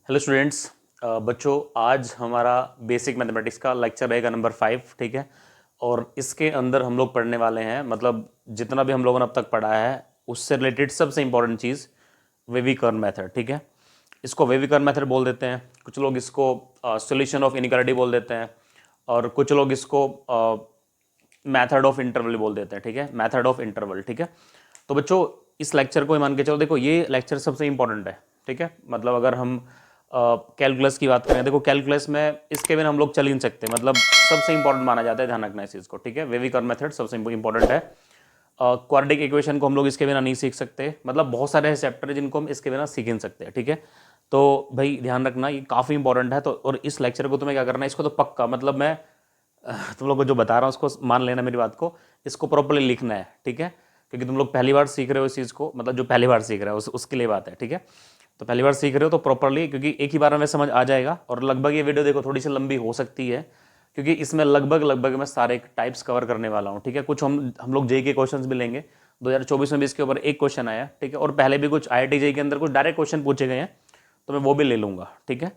Hello students. बच्चों, आज हमारा बेसिक मैथमेटिक्स का लेक्चर रहेगा नंबर 5। ठीक है। और इसके अंदर हम लोग पढ़ने वाले हैं, मतलब जितना भी हम लोगों ने अब तक पढ़ा है उससे रिलेटेड सबसे इंपॉर्टेंट चीज़ वेविकर्न मेथड। ठीक है। इसको वेविकर्न मेथड बोल देते हैं, कुछ लोग इसको सॉल्यूशन ऑफ इनइक्वालिटी बोल देते हैं, और कुछ लोग इसको मैथड ऑफ इंटरवल बोल देते हैं। ठीक है, मैथड ऑफ इंटरवल। ठीक है। तो बच्चों, इस लेक्चर को मान के चलो, देखो ये लेक्चर सबसे इंपॉर्टेंट है। ठीक है, मतलब अगर हम कैलकुलस की बात करें, देखो कैलकुलस में इसके बिना हम लोग चल ही नहीं सकते, मतलब सबसे इंपॉर्टेंट माना जाता है, ध्यान रखना इस चीज़ को। ठीक है, वेविकर्न मेथड सबसे इंपॉर्टेंट है। क्वाड्रेटिक इक्वेशन को हम लोग इसके बिना नहीं सीख सकते, मतलब बहुत सारे चैप्टर है जिनको हम इसके बिना सीख ही नहीं सकते। ठीक है, तो भाई ध्यान रखना, ये काफ़ी इंपॉर्टेंट है। तो और इस लेक्चर को तुम्हें क्या करना है, इसको तो पक्का, मतलब मैं तुम लोग को जो बता रहा हूँ उसको मान लेना मेरी बात को, इसको प्रॉपर्ली लिखना है। ठीक है, क्योंकि तुम लोग पहली बार सीख रहे हो इस चीज़ को, मतलब जो पहली बार सीख रहे हो उसके लिए बात है। ठीक है, तो पहली बार सीख रहे हो तो प्रॉपर्ली, क्योंकि एक ही बार में समझ आ जाएगा। और लगभग ये वीडियो देखो थोड़ी सी लंबी हो सकती है, क्योंकि इसमें लगभग मैं सारे टाइप्स कवर करने वाला हूँ। ठीक है, कुछ हम लोग जेई के क्वेश्चंस भी लेंगे। 2024 में भी इसके ऊपर एक क्वेश्चन आया। ठीक है, और पहले भी कुछ IIT जेई के अंदर कुछ डायरेक्ट क्वेश्चन पूछे गए हैं, तो मैं वो भी ले लूँगा। ठीक है,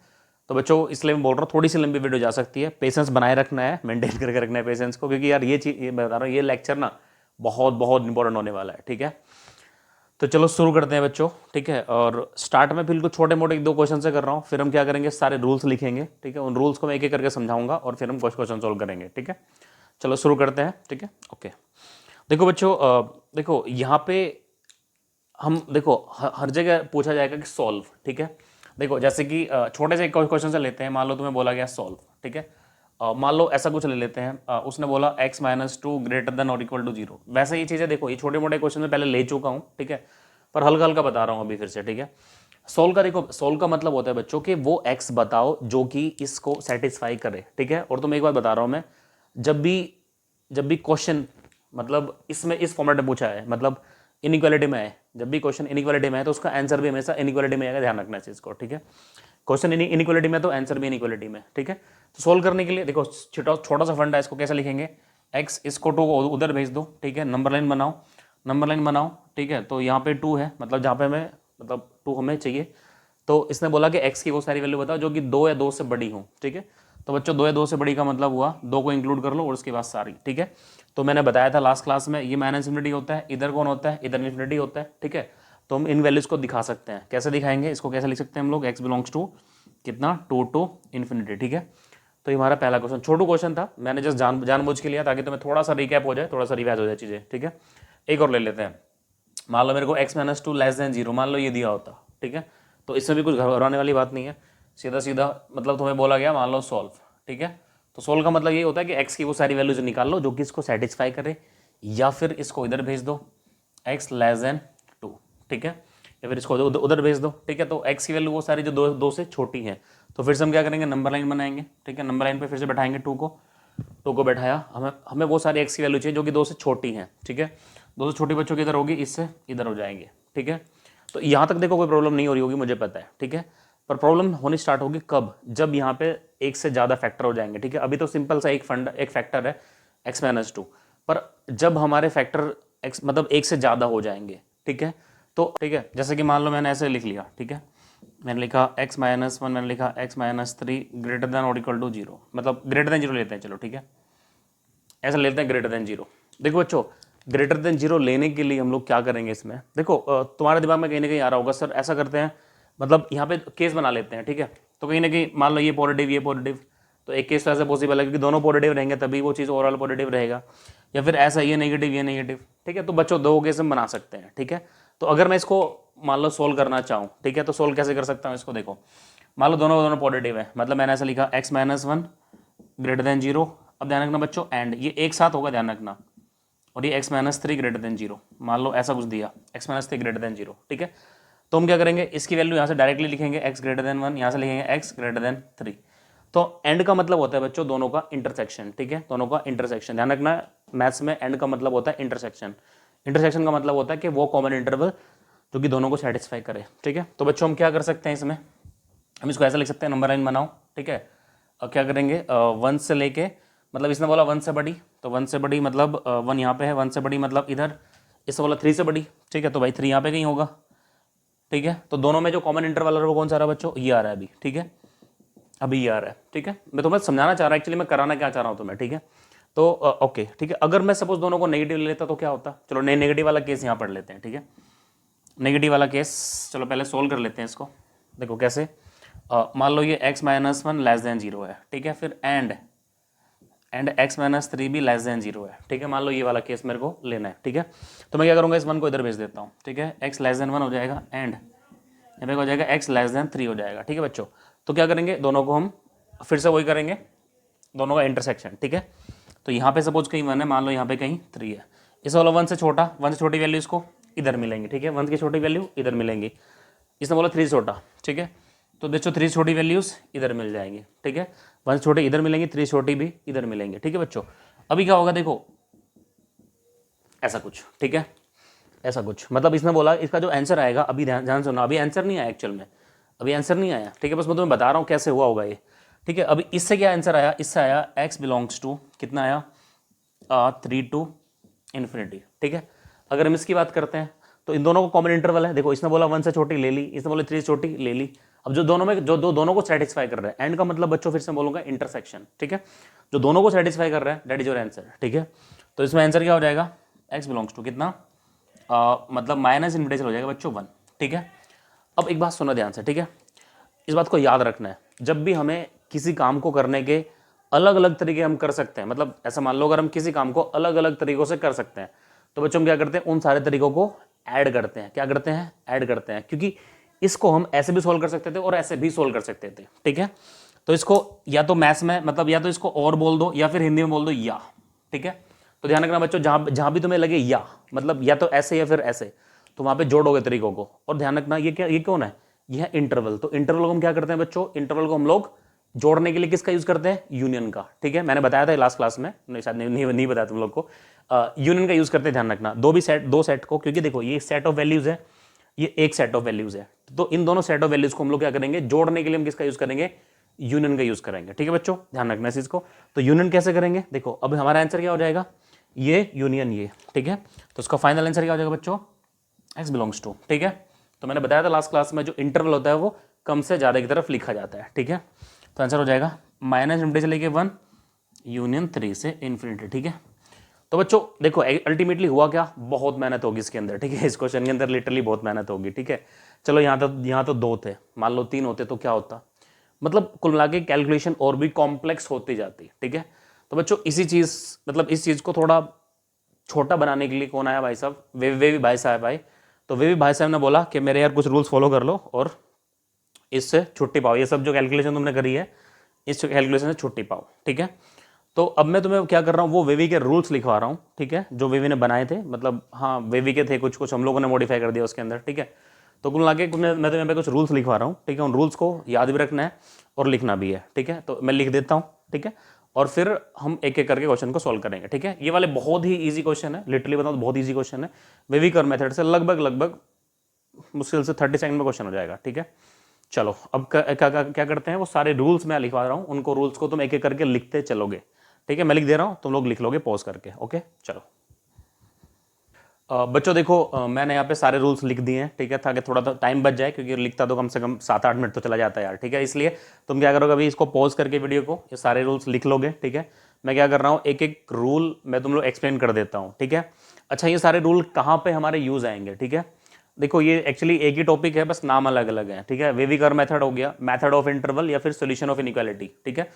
तो बच्चों इसलिए मैं बोल रहा हूँ थोड़ी सी लंबी वीडियो जा सकती है, पेशेंस बनाए रखना है, मेंटेन करके रखना है पेशेंस को, क्योंकि यार ये चीज़, ये मैं बता रहा हूँ, ये लेक्चर ना बहुत बहुत इंपॉर्टेंट होने वाला है। ठीक है, तो चलो शुरू करते हैं बच्चों। ठीक है, और स्टार्ट में बिल्कुल छोटे मोटे 2 क्वेश्चन से कर रहा हूँ, फिर हम क्या करेंगे, सारे रूल्स लिखेंगे। ठीक है, उन रूल्स को मैं एक एक करके समझाऊंगा और फिर हम कुछ क्वेश्चन सोल्व करेंगे। ठीक है, चलो शुरू करते हैं। ठीक है, ओके। देखो बच्चों, देखो यहाँ पे हम देखो हर जगह पूछा जाएगा कि सॉल्व। ठीक है, देखो जैसे कि छोटे से क्वेश्चन से लेते हैं। मान लो तुम्हें बोला गया सॉल्व। ठीक है, मान लो ऐसा कुछ ले लेते हैं, उसने बोला x-2 ग्रेटर देन और इक्वल टू 0। वैसे ये चीज़ें देखो, ये छोटे मोटे क्वेश्चन में पहले ले चुका हूँ। ठीक है, पर हल्का हल्का बता रहा हूँ अभी फिर से। ठीक है, सोल्व का देखो, सोल्व का मतलब होता है बच्चों कि वो x बताओ जो कि इसको सेटिस्फाई करे। ठीक है, और तुम्हें एक बात बता रहा हूँ मैं, जब भी क्वेश्चन, मतलब इसमें इस फॉर्मेट में पूछा है, मतलब इनइक्वालिटी में है, जब भी क्वेश्चन इनइक्वालिटी में है तो उसका आंसर भी हमेशा इनइक्वालिटी में आएगा, ध्यान रखना इस चीज़ को। ठीक है, क्वेश्चन इनइक्वालिटी में तो आंसर भी इनइक्वालिटी में। ठीक है, तो सोल्व करने के लिए देखो छोटा सा फंडा है, इसको कैसे लिखेंगे, x इसको 2 को उधर भेज दो। ठीक है, नंबर लाइन बनाओ, नंबर लाइन बनाओ। ठीक है, तो यहाँ पे 2 है, मतलब जहाँ पे हमें, मतलब 2 हमें चाहिए, तो इसने बोला कि x की वो सारी वैल्यू बताओ जो कि 2 या 2 से बड़ी हो। ठीक है, तो बच्चों 2 या 2 से बड़ी का मतलब हुआ 2 को इंक्लूड कर लो और उसके बाद सारी। ठीक है, तो मैंने बताया था लास्ट क्लास में, ये माइनस इन्फिनिटी होता है, इधर कौन होता है, इधर इन्फिनिटी होता है। ठीक है, तो हम इन वैल्यूज को दिखा सकते हैं, कैसे दिखाएंगे, इसको कैसे लिख सकते हैं हम लोग, x बिलोंग्स टू कितना, 2 टू इन्फिनिटी। ठीक है, तो ये हमारा पहला क्वेश्चन, छोटू क्वेश्चन था, मैंने जस्ट जानबूझ के लिया ताकि तुम्हें थोड़ा सा रिकैप हो जाए, थोड़ा सा रिवाइज हो जाए चीज़ें। ठीक है, एक और ले लेते हैं। मान लो मेरे को x-2 लेस देन 0, मान लो ये दिया होता। ठीक है, तो इसमें भी कुछ घबराने वाली बात नहीं है, सीधा सीधा मतलब तुम्हें बोला गया मान लो सॉल्व। ठीक है, तो सोल्व का मतलब ये होता है कि x की वो सारी वैल्यूज निकाल लो जो कि इसको सेटिस्फाई करे, या फिर इसको इधर भेज दो x लेस देन 2। ठीक है, या फिर इसको उधर भेज दो। ठीक है, तो x की वैल्यू वो सारी जो 2 से छोटी है, तो फिर से हम क्या करेंगे, नंबर लाइन बनाएंगे। ठीक है, नंबर लाइन पे फिर से बैठाएंगे 2 को बैठाया, हमें हमें वो सारी x की वैल्यू चाहिए जो कि 2 से छोटी हैं। ठीक है, 2 से छोटी बच्चों की इधर होगी, इससे इधर हो जाएंगे। ठीक है, तो यहाँ तक देखो कोई प्रॉब्लम नहीं हो रही होगी, मुझे पता है। ठीक है, पर प्रॉब्लम होनी स्टार्ट होगी कब, जब यहाँ पे एक से ज़्यादा फैक्टर हो जाएंगे। ठीक है, अभी तो सिंपल सा एक फैक्टर है x-2, पर जब हमारे फैक्टर x मतलब एक से ज़्यादा हो जाएंगे। ठीक है, तो ठीक है, जैसे कि मान लो मैंने ऐसे लिख लिया। ठीक है, मैंने लिखा x-1, मैंने लिखा x-3 ग्रेटर देन और इक्वल टू 0, मतलब ग्रेटर देन 0 लेते हैं। चलो ठीक है, ऐसा लेते हैं ग्रेटर देन 0। देखो बच्चों, ग्रेटर देन 0 लेने के लिए हम लोग क्या करेंगे, इसमें देखो तुम्हारे दिमाग में कहीं ना कहीं आ रहा होगा, सर ऐसा करते हैं, मतलब यहाँ पे केस बना लेते हैं। ठीक है, तो कहीं ना कहीं मान लो ये पॉजिटिव ये पॉजिटिव, तो एक केस तो ऐसा पॉसिबल है क्योंकि दोनों पॉजिटिव रहेंगे तभी वो चीज़ ओवरऑल पॉजिटिव रहेगा, या फिर ऐसा ये नेगेटिव ये नेगेटिव। ठीक है, तो बच्चों 2 केस हम बना सकते हैं। ठीक है, तो अगर मैं इसको मान लो सोल्व करना चाहूँ, ठीक है, तो सोल्व कैसे कर सकता हूँ इसको, देखो मान लो दोनों दोनों पॉजिटिव है, मतलब मैंने ऐसा लिखा x-1 ग्रेटर देन 0। अब ध्यान रखना बच्चों, एंड ये एक साथ होगा, ध्यान रखना, और ये x-3 ग्रेटर देन 0, मान लो ऐसा कुछ दिया, x-3 ग्रेटर देन 0। ठीक है, तो हम क्या करेंगे, इसकी वैल्यू यहाँ से डायरेक्टली लिखेंगे x ग्रेटर देन 1, यहाँ से लिखेंगे x ग्रेटर देन 3। तो एंड का मतलब होता है बच्चों दोनों का इंटरसेक्शन। ठीक है, दोनों का इंटरसेक्शन, ध्यान रखना, मैथ्स में एंड का मतलब होता है इंटरसेक्शन। इंटरसेक्शन का मतलब होता है कि वो कॉमन इंटरवल जो कि दोनों को सेटिस्फाई करे। ठीक है, तो बच्चों हम क्या कर सकते हैं इसमें, हम इसको ऐसा लिख सकते हैं, नंबर लाइन बनाओ। ठीक है, अब क्या करेंगे, 1 से लेके, मतलब इसने बोला 1 से बड़ी, तो 1 से बड़ी मतलब 1 यहाँ पे है, 1 से बड़ी मतलब इधर, इसने बोला 3 से बड़ी। ठीक है, तो भाई 3 यहाँ पे कहीं होगा, ठीक है। तो दोनों में जो कॉमन इंटरवल है वो कौन सा आ रहा है बच्चों, ये आ रहा है अभी, ठीक है, अभी ये आ रहा है, ठीक है। मैं तुम्हें समझाना चाह रहा एक्चुअली मैं कराना क्या चाह रहा हूँ तुम्हें, ठीक है। तो ओके, ठीक है। अगर मैं सपोज दोनों को नेगेटिव ले लेता तो क्या होता, चलो नेगेटिव वाला केस यहाँ पढ़ लेते हैं, ठीक है। नेगेटिव वाला केस चलो पहले सोल्व कर लेते हैं इसको। देखो कैसे, मान लो ये x minus one less than zero है, ठीक है। फिर एंड x माइनस थ्री भी लेस देन जीरो है, ठीक है। मान लो ये वाला केस मेरे को लेना है, ठीक है। तो मैं क्या करूँगा, इस वन को इधर भेज देता हूँ, ठीक है। x लेस देन वन हो जाएगा एंड यहाँ पे हो जाएगा x लेस देन थ्री हो जाएगा, ठीक है बच्चों। तो क्या करेंगे, दोनों को हम फिर से वही करेंगे, दोनों का इंटरसेक्शन, ठीक है। तो यहाँ पे सपोज कहीं वन है, मान लो यहाँ पे कहीं थ्री है, इस वाला वन से छोटा, वन से छोटी वैल्यू इसको इधर मिलेंगी, ठीक है। वन की छोटी वैल्यू इधर मिलेंगी, इसने बोला थ्री से छोटा, ठीक है। तो देखो थ्री छोटी वैल्यूज इधर मिल जाएंगी, ठीक है। वन से छोटे इधर मिलेंगी, थ्री छोटी भी इधर मिलेंगे, ठीक है बच्चों। अभी क्या होगा देखो, ऐसा कुछ, ठीक है, ऐसा कुछ, मतलब इसने बोला इसका जो आंसर आएगा, अभी ध्यान सुनना, अभी आंसर नहीं आया एक्चुअल में, अभी आंसर नहीं आया, ठीक है। बस मैं तुम्हें बता रहा हूँ कैसे हुआ होगा ये, ठीक है। अभी इससे क्या आंसर आया, इससे आया x बिलोंग्स टू कितना आया, 3 टू इन्फिनिटी, ठीक है। अगर हम इसकी बात करते हैं तो इन दोनों को कॉमन इंटरवल है, देखो इसने बोला वन से छोटी ले ली, इसने बोला थ्री से छोटी ले ली। अब जो दोनों में जो दोनों को सेटिस्फाई कर रहा है, एंड का मतलब बच्चों फिर से बोलूंगा इंटरसेक्शन, ठीक है। जो दोनों को सेटिस्फाई कर रहा है दैट इज योर आंसर, ठीक है। तो इसमें आंसर क्या हो जाएगा, x बिलोंग्स टू कितना, मतलब माइनस इन्फिनिटी हो जाएगा बच्चों वन, ठीक है। अब एक बात सुनो ध्यान से, ठीक है। इस बात को याद रखना है, जब भी हमें किसी काम को करने के अलग अलग तरीके हम कर सकते हैं, मतलब ऐसा मान लो अगर हम किसी काम को अलग अलग तरीकों से कर सकते हैं तो बच्चों हम क्या करते हैं, उन सारे तरीकों को ऐड करते हैं, क्या करते हैं, ऐड करते हैं। क्योंकि इसको हम ऐसे भी सोल्व कर सकते थे और ऐसे भी सोल्व कर सकते थे, ठीक है। तो इसको या तो मैथ्स में मतलब या तो इसको और बोल दो या फिर हिंदी में बोल दो या, ठीक है। तो ध्यान रखना बच्चों, जहां भी तुम्हें लगे या मतलब या तो ऐसे या फिर ऐसे, तो वहां पे जोड़ोगे तरीकों को। और ध्यान रखना ये क्या, ये कौन है, ये है इंटरवल। तो इंटरवल को हम क्या करते हैं बच्चों, इंटरवल को हम लोग जोड़ने के लिए किसका यूज करते हैं, यूनियन का, ठीक है। मैंने बताया था लास्ट क्लास में, नहीं शायद नहीं बताया तुम लोग को, यूनियन का यूज करते हैं। ध्यान रखना दो सेट को, क्योंकि देखो ये सेट ऑफ वैल्यूज है, ये एक सेट ऑफ वैल्यूज है, तो इन दोनों सेट ऑफ वैल्यूज को हम लोग क्या करेंगे, जोड़ने के लिए हम किसका यूज करेंगे, यूनियन का यूज करेंगे, ठीक है बच्चों। ध्यान रखना इस चीज को। तो यूनियन कैसे करेंगे, देखो अब हमारा आंसर क्या हो जाएगा, ये यूनियन ये, ठीक है। तो इसका फाइनल आंसर क्या हो जाएगा बच्चों, x बिलोंग्स टू, ठीक है। तो मैंने बताया था लास्ट क्लास में, जो इंटरवल होता है वो कम से ज्यादा की तरफ लिखा जाता है, ठीक है। तो आंसर हो जाएगा माइनस इन्फिनिटी से लेके वन यूनियन थ्री से इन्फिनिटी, ठीक है। तो बच्चों देखो अल्टीमेटली हुआ क्या, बहुत मेहनत होगी इसके अंदर, ठीक है। इस क्वेश्चन के अंदर लिटरली बहुत मेहनत होगी, ठीक है। चलो यहाँ तो दो थे, मान लो तीन होते तो क्या होता, मतलब कुल मिला के कैलकुलेशन और भी कॉम्प्लेक्स होती जाती, ठीक है। तो बच्चों इसी चीज मतलब इस चीज को थोड़ा छोटा बनाने के लिए कौन आया भाई साहब, वे भी भाई साहब आए। तो वे भी भाई साहब ने बोला कि मेरे यार कुछ रूल्स फॉलो कर लो और इससे छुट्टी पाओ, ये सब जो कैलकुलेशन तुमने करी है इस कैलकुलेशन से छुट्टी पाओ, ठीक है। तो अब मैं तुम्हें क्या कर रहा हूँ, वो वेवी के रूल्स लिखवा रहा हूँ, ठीक है, जो वेवी ने बनाए थे, मतलब हाँ वेवी के थे, कुछ कुछ हम लोगों ने मॉडिफाई कर दिया उसके अंदर, ठीक है। तो कुल मिला के मैं तुम्हें यहाँ पे कुछ रूल्स लिखवा रहा हूँ, ठीक है। उन रूल्स को याद भी रखना है और लिखना भी है, ठीक है। तो मैं लिख देता हूँ, ठीक है, और फिर हम एक एक करके क्वेश्चन को सॉल्व करेंगे, ठीक है। ये वाले बहुत ही ईजी क्वेश्चन है, लिटरली बताऊँ तो बहुत ईजी क्वेश्चन है। वेवी कर मेथड से लगभग मुश्किल से 30 सेकंड में क्वेश्चन हो जाएगा, ठीक है। चलो अब क्या करते हैं, वो सारे रूल्स मैं लिखवा रहा हूँ, उनको रूल्स को तुम एक एक करके लिखते चलोगे, ठीक है। मैं लिख दे रहा हूँ, तुम लोग लिख लोगे पॉज करके, ओके। चलो बच्चों देखो मैंने यहाँ पे सारे रूल्स लिख दिए हैं, ठीक है, ताकि थोड़ा तो टाइम बच जाए, क्योंकि लिखता तो कम से कम 7-8 मिनट तो चला जाता है यार, ठीक है। इसलिए तुम क्या करोगे, अभी इसको पॉज करके वीडियो को ये सारे रूल्स लिख लोगे, ठीक है। मैं क्या कर रहा हूँ, एक एक रूल मैं तुम लोग एक्सप्लेन कर देता हूँ, ठीक है। अच्छा ये सारे रूल कहाँ पे हमारे यूज आएंगे, ठीक है। देखो ये एक्चुअली एक ही टॉपिक है, बस नाम अलग अलग है, ठीक है। वेविकर मेथड हो गया, मेथड ऑफ इंटरवल या फिर सोल्यूशन ऑफ इनइक्वालिटी, ठीक है।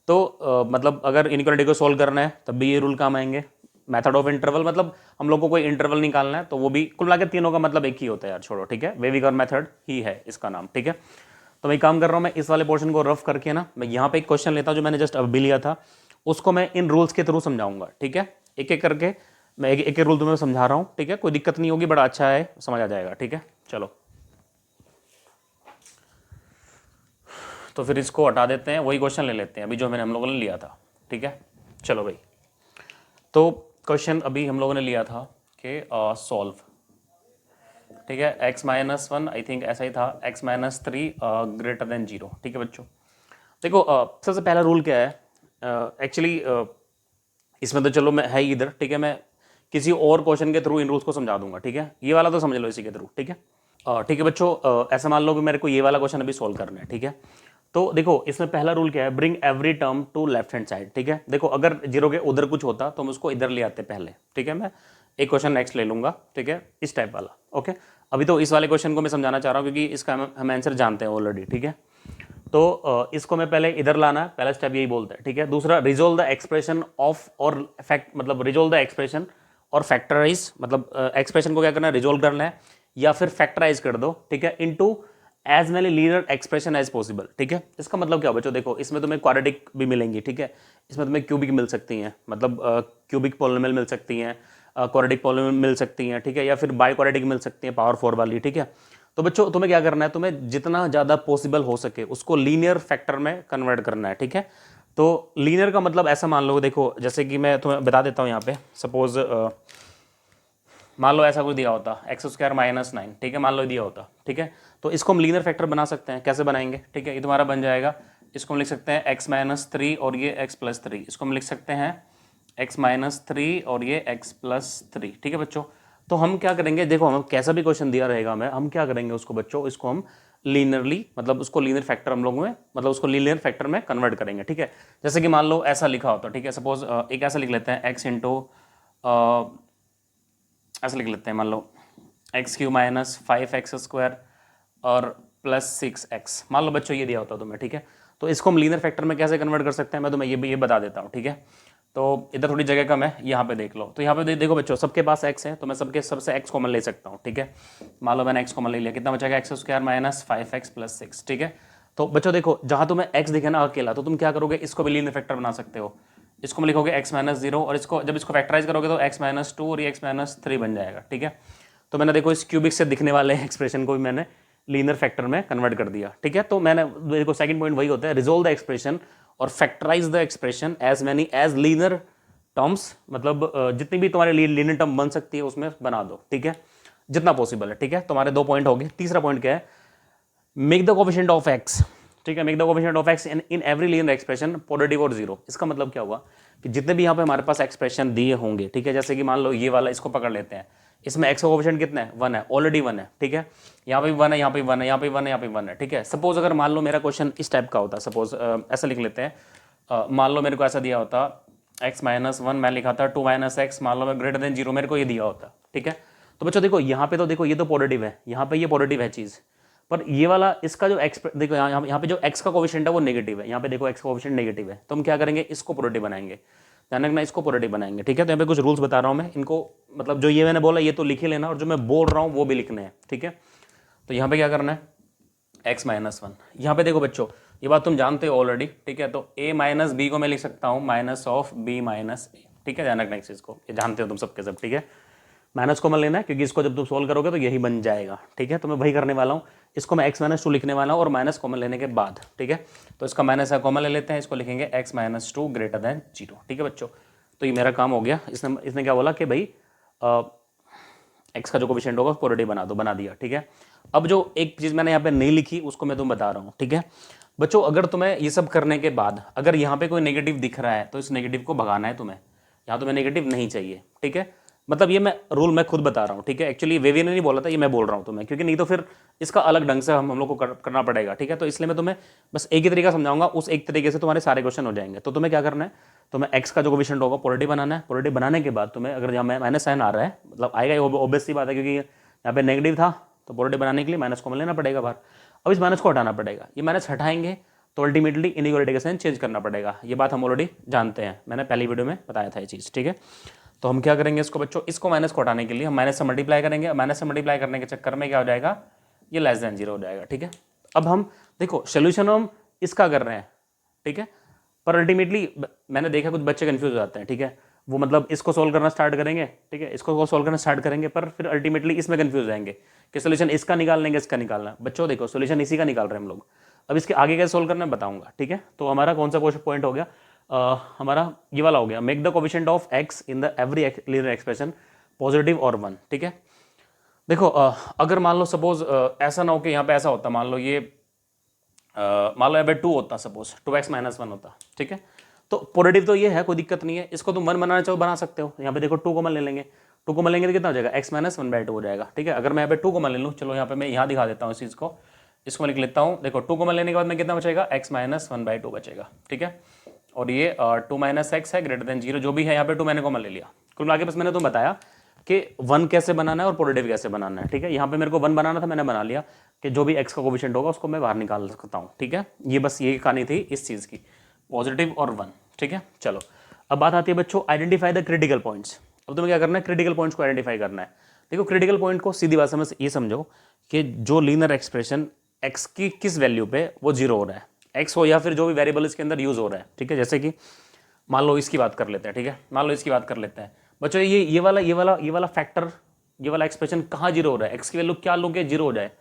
तो मतलब अगर इनइक्वालिटी को सोल्व करना है तब भी ये रूल काम आएंगे। मेथड ऑफ इंटरवल मतलब हम लोग को कोई इंटरवल निकालना है, तो वो भी कुल मिला के तीनों का मतलब एक ही होता है यार, छोड़ो, ठीक है। वेविकर मेथड ही है इसका नाम, ठीक है। तो मैं काम कर रहा हूँ, मैं इस वाले पोर्शन को रफ करके ना, मैं यहाँ पे एक क्वेश्चन लेता हूँ जो मैंने जस्ट अभी लिया था, उसको मैं इन रूल्स के थ्रू समझाऊंगा, ठीक है। एक एक करके मैं एक एक रूल तुम्हें समझा रहा हूँ, ठीक है। कोई दिक्कत नहीं होगी, बड़ा अच्छा है, समझ आ जाएगा, ठीक है। चलो तो फिर इसको हटा देते हैं, वही क्वेश्चन ले लेते हैं अभी जो मैंने हम लोगों ने लिया था, ठीक है। चलो भाई, तो क्वेश्चन अभी हम लोगों ने लिया था कि सॉल्व, ठीक है, x minus one, I think ऐसा ही था, x minus three greater than zero, ठीक है बच्चों। देखो सबसे पहला रूल क्या है, एक्चुअली इसमें तो चलो मैं है ही इधर, ठीक है। मैं किसी और क्वेश्चन के थ्रू इन रूल्स को समझा दूंगा, ठीक है। ये वाला तो समझ लो इसी के थ्रू, ठीक है। ठीक है बच्चों, ऐसा मान लो कि मेरे को ये वाला क्वेश्चन अभी सॉल्व करना है, ठीक है। तो देखो इसमें पहला रूल क्या है, bring every term to left hand side, ठीक है। देखो अगर जीरो के उधर कुछ होता तो हम उसको इधर ले आते पहले, ठीक है। मैं एक क्वेश्चन नेक्स्ट ले लूंगा, ठीक है, इस टाइप वाला, ओके। अभी तो इस वाले क्वेश्चन को मैं समझाना चाह रहा हूँ क्योंकि इसका हम आंसर जानते हैं ऑलरेडी, ठीक है। तो इसको मैं पहले इधर लाना है, पहला स्टेप यही बोलता है, ठीक है। दूसरा, रिजोल्व द एक्सप्रेशन ऑफ और फैक्ट, मतलब रिजोल्व द एक्सप्रेशन और फैक्टराइज, मतलब एक्सप्रेशन को क्या करना है, रिजोल्व करना है या फिर फैक्टराइज कर दो, ठीक है, into as many linear expression as possible, ठीक है। इसका मतलब क्या हो बच्चों, देखो इसमें तुम्हें क्वाड्रेटिक भी मिलेंगी, ठीक है, इसमें तुम्हें क्यूबिक मिल सकती हैं, मतलब क्यूबिक पॉलिनोमियल मिल सकती हैं, क्वाड्रेटिक पॉलिनोमियल मिल सकती हैं, ठीक है, या फिर बाई क्वाड्रेटिक मिल सकती हैं पावर 4 वाली, ठीक है। तो बच्चों तुम्हें क्या करना है, तुम्हें जितना ज़्यादा पॉसिबल हो सके उसको लीनियर फैक्टर में कन्वर्ट करना है, ठीक है। तो लीनियर का मतलब ऐसा मान लो, देखो जैसे कि मैं तुम्हें बता देता हूँ यहाँ पे, सपोज मान लो ऐसा कुछ दिया होता x² - 9, ठीक है, मान लो दिया होता, ठीक है। तो इसको हम लीनियर फैक्टर बना सकते हैं, कैसे बनाएंगे, ठीक है। ये तुम्हारा बन जाएगा, इसको हम लिख सकते हैं x-3 और ये x+3, इसको हम लिख सकते हैं x-3 और ये x+3, ठीक है बच्चों। तो हम क्या करेंगे, देखो हम कैसा भी क्वेश्चन दिया रहेगा हमें, हम क्या करेंगे उसको बच्चों, इसको हम लीनियरली, मतलब उसको लीनियर फैक्टर हम लोग में, मतलब उसको लीनियर फैक्टर में कन्वर्ट करेंगे, ठीक है। जैसे कि मान लो ऐसा लिखा होता, ठीक है, सपोज एक ऐसा लिख लेते हैं x इंटू, ऐसा लिख लेते हैं, मान लो x³ - 5x² और +6x, मान लो बच्चों ये दिया होता तुम्हें, ठीक है। तो इसको हम लीनियर फैक्टर में कैसे कन्वर्ट कर सकते हैं, मैं तुम्हें ये बता देता हूँ, ठीक है। तो इधर थोड़ी जगह कम है, यहाँ पे देख लो, तो यहाँ पे देखो बच्चों सबके पास x है, तो मैं सबसे x कॉमन ले सकता हूँ, ठीक है। मान लो मैंने x कॉमन ले लिया, कितना बचेगा, x² - 5x + 6, ठीक है। तो बच्चों देखो जहाँ तुम्हें x दिखे ना अकेला, तो तुम क्या करोगे, इसको भी लीनियर फैक्टर बना सकते हो। इसको में लिखोगे x-0 और इसको जब इसको फैक्टराइज करोगे तो x-2 और ये x-3 बन जाएगा, ठीक है। तो मैंने देखो इस क्यूबिक से दिखने वाले एक्सप्रेशन को भी मैंने लीनियर फैक्टर में कन्वर्ट कर दिया, ठीक है। तो मैंने देखो सेकंड पॉइंट वही होता है, रिजोल्व द एक्सप्रेशन और factorize the expression as many as linear terms, मतलब जितनी भी तुम्हारे लिए लीनियर टर्म बन सकती है उसमें बना दो, ठीक है, जितना पॉसिबल है, ठीक है। तुम्हारे 2 पॉइंट हो गए। तीसरा पॉइंट क्या है, make the coefficient of x, ठीक है, make the coefficient of x in every linear expression positive और जीरो। इसका मतलब क्या हुआ कि जितने भी यहाँ पे हमारे पास एक्सप्रेशन दिए होंगे, ठीक है, जैसे कि मान लो ये वाला, इसको पकड़ लेते हैं, इसमें x का कोफिशिएंट कितना है, 1 है, ऑलरेडी 1 है, ठीक है। यहाँ पे भी 1 है, यहाँ पे 1 है, यहाँ पे 1 है, यहाँ पे 1 है, ठीक है। सपोज अगर मान लो मेरा क्वेश्चन इस टाइप का होता, सपोज ऐसा लिख लेते हैं, मान लो मेरे को ऐसा दिया होता x-1, मैं लिखा था 2 - x, मान लो मैं ग्रेटर देन 0 मेरे को ये दिया होता, ठीक है। तो बच्चों देखो यहाँ पे, तो देखो ये तो पॉजिटिव है, यहाँ पे ये पॉजिटिव है चीज़, पर ये वाला इसका जो देखो यहाँ पे जो x का कोफिशिएंट है वो नेगेटिव है, यहाँ पे देखो x का कोफिशिएंट नेगेटिव है, तो हम क्या करेंगे, इसको पॉजिटिव बनाएंगे, ध्यान रखना, इसको पॉजिटिव बनाएंगे, ठीक है। तो यहाँ पे कुछ रूल्स बता रहा हूँ मैं, इनको मतलब जो ये मैंने बोला ये तो लिख ही लेना और जो मैं बोल रहा हूँ वो भी लिखने हैं, ठीक है। तो यहाँ पे क्या करना है, x-1, यहाँ पे देखो बच्चों ये बात तुम जानते हो ऑलरेडी, ठीक है। तो a - b को मैं लिख सकता हूँ -b - a, ठीक है, ध्यान रखना इस चीज़ को, ये जानते हो तुम सबके सब, ठीक है। माइनस कॉमन लेना है क्योंकि इसको जब तुम सोल्व करोगे तो यही बन जाएगा, ठीक है। तो मैं वही करने वाला हूँ, इसको मैं x-2 लिखने वाला हूँ और माइनस कॉमन लेने के बाद, ठीक है। तो इसका माइनस है कॉमन ले लेते हैं, इसको लिखेंगे x-2 ग्रेटर देन 0, ठीक है बच्चों। तो ये मेरा काम हो गया। इसने क्या बोला कि भाई x का जो कोफिशिएंट होगा पॉजिटिव बना दो, बना दिया, ठीक है। अब जो एक चीज़ मैंने यहाँ पे नहीं लिखी उसको मैं तुम्हें बता रहा हूँ, ठीक है बच्चों। अगर तुम्हें ये सब करने के बाद अगर यहाँ पे कोई नेगेटिव दिख रहा है तो इस नेगेटिव को भगाना है तुम्हें, यहाँ तुम्हें नेगेटिव नहीं चाहिए, ठीक है। मतलब ये मैं रूल मैं खुद बता रहा हूँ, ठीक है। एक्चुअली वेवी ने नहीं बोला था, ये मैं बोल रहा हूँ तुम्हें, क्योंकि नहीं तो फिर इसका अलग ढंग से हम लोग को करना पड़ेगा, ठीक है। तो इसलिए मैं तुम्हें बस एक ही तरीका समझाऊंगा, उस एक तरीके से तुम्हारे सारे क्वेश्चन हो जाएंगे। तो तुम्हें क्या करना है, तुम्हें एक्स का जो कोफिशिएंट होगा पॉजिटिव बनाना है, पॉजिटिव बनाने के बाद तुम्हें अगर यहाँ माइनस साइन आ रहा है, मतलब आएगा, ऑब्वियस सी बात है, क्योंकि यहाँ पे नेगेटिव था तो पॉजिटिव बनाने के लिए माइनस कॉमन लेना पड़ेगा बाहर। अब इस माइनस को हटाना पड़ेगा, ये माइनस हटाएंगे तो अल्टीमेटली इनइक्वालिटी का साइन चेंज करना पड़ेगा, ये बात हम ऑलरेडी जानते हैं, मैंने पहली वीडियो में बताया था ये चीज़, ठीक है। तो हम क्या करेंगे इसको बच्चों, इसको माइनस को हटाने के लिए हम माइनस से मल्टीप्लाई करेंगे, माइनस से मल्टीप्लाई करने के चक्कर में क्या हो जाएगा, ये लेस देन 0 हो जाएगा, ठीक है। अब हम देखो सोल्यूशन हम इसका कर रहे हैं, ठीक है, पर अल्टीमेटली मैंने देखा कुछ बच्चे कंफ्यूज हो जाते हैं, ठीक है। वो मतलब इसको सोल्व करना स्टार्ट करेंगे, ठीक है, इसको सोल्व करना स्टार्ट करेंगे, पर फिर अल्टीमेटली इसमें कंफ्यूज हो जाएंगे कि सोल्यूशन इसका निकाल लेंगे, इसका निकालना। बच्चों देखो सोल्यूशन इसी का निकाल रहे हैं हम लोग, अब इसके आगे कैसे सोल्व करना है बताऊंगा, ठीक है। तो हमारा कौन सा पॉइंट हो गया, हमारा ये वाला हो गया, make the coefficient of x in the every linear expression positive और 1, ठीक है। देखो अगर मान लो सपोज ऐसा ना हो कि यहाँ पे ऐसा होता, मान लो ये मान लो यहाँ पे 2 होता, सपोज 2x - 1 होता, ठीक है। तो पॉजिटिव तो ये है, कोई दिक्कत नहीं है, इसको तुम 1 बनाना चाहो बना सकते हो, यहाँ पे देखो 2 कॉमन ले लेंगे, 2 कॉमन लेंगे तो कितना हो जाएगा, x माइनस 1/2 हो जाएगा, ठीक है। अगर मैं यहाँ पे 2 कॉमन ले लूँ, चलो यहाँ पे मैं यहाँ दिखा देता हूँ इस चीज़ को, इसको मैं लिख लेता हूँ। देखो 2 कॉमन लेने के बाद में कितना बचेगा, x माइनस 1/2 बचेगा, ठीक है। और ये 2 माइनस एक्स है ग्रेटर देन 0, जो भी है यहाँ पे 2 मैंने कॉमन ले लिया। कुल मिला के बस मैंने तुम्हें बताया कि 1 कैसे बनाना है और पॉजिटिव कैसे बनाना है, ठीक है। यहाँ पे मेरे को 1 बनाना था, मैंने बना लिया कि जो भी x का कोफिशिएंट होगा उसको मैं बाहर निकाल सकता हूँ, ठीक है। ये बस ये कहानी थी इस चीज़ की, पॉजिटिव और 1, ठीक है। चलो अब बात आती है बच्चों आइडेंटिफाई द क्रिटिकल पॉइंट्स। अब तुम्हें क्या करना है, क्रिटिकल पॉइंट्स को आइडेंटिफाई करना है। देखो क्रिटिकल पॉइंट को सीधी भाषा में ये समझो कि जो लीनियर एक्सप्रेशन x की किस वैल्यू पे वो 0 हो रहा है, x हो या फिर जो भी वेरिएबल इसके अंदर यूज हो रहा है, ठीक है। जैसे कि मान लो इसकी बात कर लेते हैं, ठीक है, मान लो इसकी बात कर लेते हैं बच्चों, ये वाला फैक्टर, ये वाला एक्सप्रेशन कहाँ 0 हो रहा है, x की वैल्यू क्या लोगे 0 हो जाए,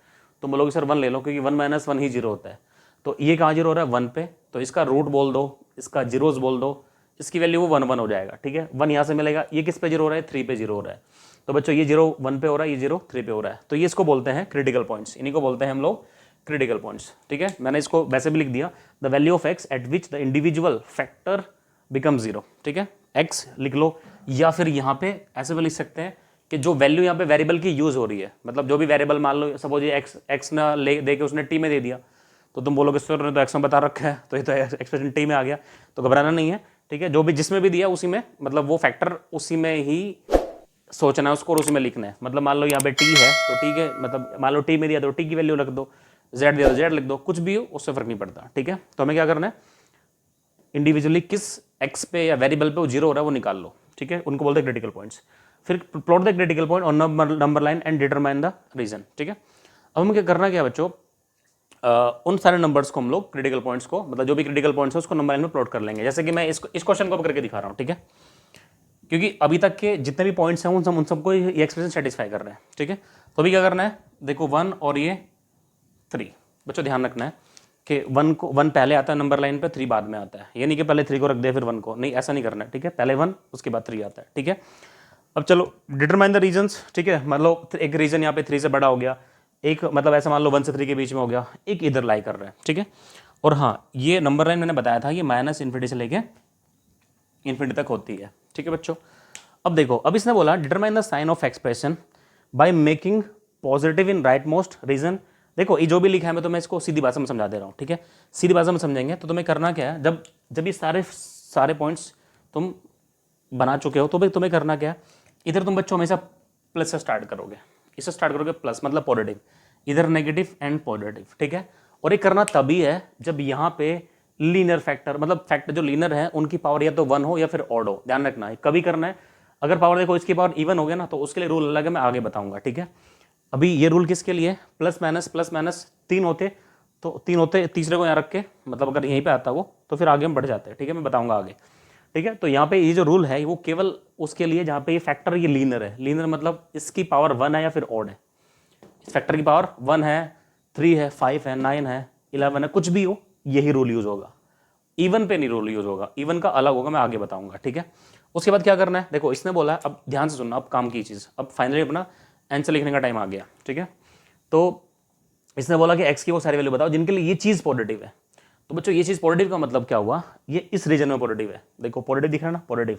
तो बोलोगे सर 1 ले लो, क्योंकि 1 माइनस 1 ही 0 होता है। तो ये कहाँ 0 हो रहा है, 1 पे, तो इसका रूट बोल दो, इसका जीरोस बोल दो, इसकी वैल्यू वो 1 1 हो जाएगा, ठीक है। 1 यहाँ से मिलेगा, ये किस पे 0 हो रहा है, 3 पे 0 हो रहा है। तो बच्चों ये 0 1 पे हो रहा है, ये 0 3 पे हो रहा है, तो ये इसको बोलते हैं क्रिटिकल पॉइंट्स, इन्हीं को बोलते हैं हम लोग क्रिटिकल पॉइंट्स, ठीक है। मैंने इसको वैसे भी लिख दिया, the value of x eight which the individual factor become 0, ठीक है। x लिख लो, या फिर यहाँ पे ऐसे भी लिख सकते हैं कि जो वैल्यू यहाँ पे वेरिएबल की यूज हो रही है, मतलब जो भी वेरिएबल मान लो सपोज ये x ना ले दे के उसने t में दे दिया, तो तुम बोलोगे सर ने तो x में बता रखा है, तो ये तो एक्सप्रेशन t में आ गया, तो घबराना नहीं है, ठीक है। जो भी जिसमें भी दिया उसी में, मतलब वो फैक्टर उसी में ही सोचना है उसको और उसी में लिखना है। मतलब मान लो यहाँ पे t है तो t के, मतलब मान लो t में दिया तो t की वैल्यू रख दो, z दिया तो z लिख दो, कुछ भी हो उससे फर्क नहीं पड़ता, ठीक है। तो हमें क्या करना है, इंडिविजुअली किस x पे या वेरिएबल पे वो 0 हो रहा है वो निकाल लो, ठीक है। उनको बोलते हैं क्रिटिकल पॉइंट्स। फिर plot the critical point on number line and determine the region, ठीक है। अब हमें क्या करना क्या बच्चों, उन सारे नंबर्स को हम लोग क्रिटिकल पॉइंट्स को, मतलब जो भी क्रिटिकल पॉइंट्स है उसको नंबर लाइन में प्लॉट कर लेंगे। जैसे कि मैं इस क्वेश्चन को करके दिखा रहा हूँ, ठीक है, क्योंकि अभी तक के जितने भी पॉइंट्स हैं उन सबको ये एक्सप्रेशन सेटिस्फाई कर रहे हैं, ठीक है। तो अभी क्या करना है, देखो 1 और ये 3, बच्चों ध्यान रखना है कि 1 पहले आता है नंबर लाइन पे, 3 बाद में आता है, ये नहीं कि पहले 3 को रख दे फिर 1 को, नहीं ऐसा नहीं करना है, ठीक है। पहले 1 उसके बाद 3 आता है, ठीक है। अब चलो डिटरमाइन द रीजंस, ठीक है। मान लो एक रीजन यहाँ पे 3 से बड़ा हो गया, एक मतलब ऐसा मान लो 1 से 3 के बीच में हो गया, एक इधर लाई कर रहा है, ठीक है। और हाँ ये नंबर लाइन मैंने बताया था ये माइनस इन्फिनिटी से लेके इन्फिनिटी तक होती है, ठीक है बच्चों। अब देखो, अब इसने बोला determine the sign of expression by making positive in right most region. देखो ये जो भी लिखा है मैं तुम्हें इसको सीधी भाषा में समझा दे रहा हूँ, ठीक है। सीधी भाषा में समझेंगे तो तुम्हें करना क्या है, जब ये सारे पॉइंट्स तुम बना चुके हो तो भाई तुम्हें करना क्या है, इधर तुम बच्चों हमेशा प्लस से स्टार्ट करोगे, इससे स्टार्ट करोगे प्लस मतलब पॉजिटिव, इधर नेगेटिव एंड पॉजिटिव, ठीक है। और ये करना तभी है जब यहाँ पे लीनियर फैक्टर, मतलब फैक्टर जो लीनियर है उनकी पावर या तो 1 हो या फिर ऑड हो, ध्यान रखना है कभी करना है। अगर पावर देखो इसकी पावर इवन हो गया ना तो उसके लिए रूल अलग है, मैं आगे बताऊंगा, ठीक है। अभी ये रूल किसके लिए, प्लस माइनस 3 होते तो 3 होते, तीसरे को यहाँ रख के, मतलब अगर यहीं पे आता वो तो फिर आगे हम बढ़ जाते हैं, ठीक है, मैं बताऊंगा आगे, ठीक है। तो यहाँ पे ये जो रूल है वो केवल उसके लिए जहाँ पे ये फैक्टर ये लीनियर है, लीनियर मतलब इसकी पावर 1 है या फिर ऑड है, इस फैक्टर की पावर 1 है, 3 है, 5 है, 9 है, 11 है, कुछ भी हो यही रूल यूज होगा, इवन पे नहीं रूल यूज होगा, इवन का अलग होगा, मैं आगे बताऊंगा, ठीक है। उसके बाद क्या करना है, देखो इसने बोला, अब ध्यान से सुनना, अब काम की चीज, अब फाइनली अपना आंसर लिखने का टाइम आ गया, ठीक है। तो इसने बोला कि एक्स की वो सारी वैल्यू बताओ जिनके लिए ये चीज पॉजिटिव है। तो बच्चों ये चीज पॉजिटिव का मतलब क्या हुआ, ये इस रीजन में पॉजिटिव है, देखो पॉजिटिव दिख रहा है ना, पॉजिटिव,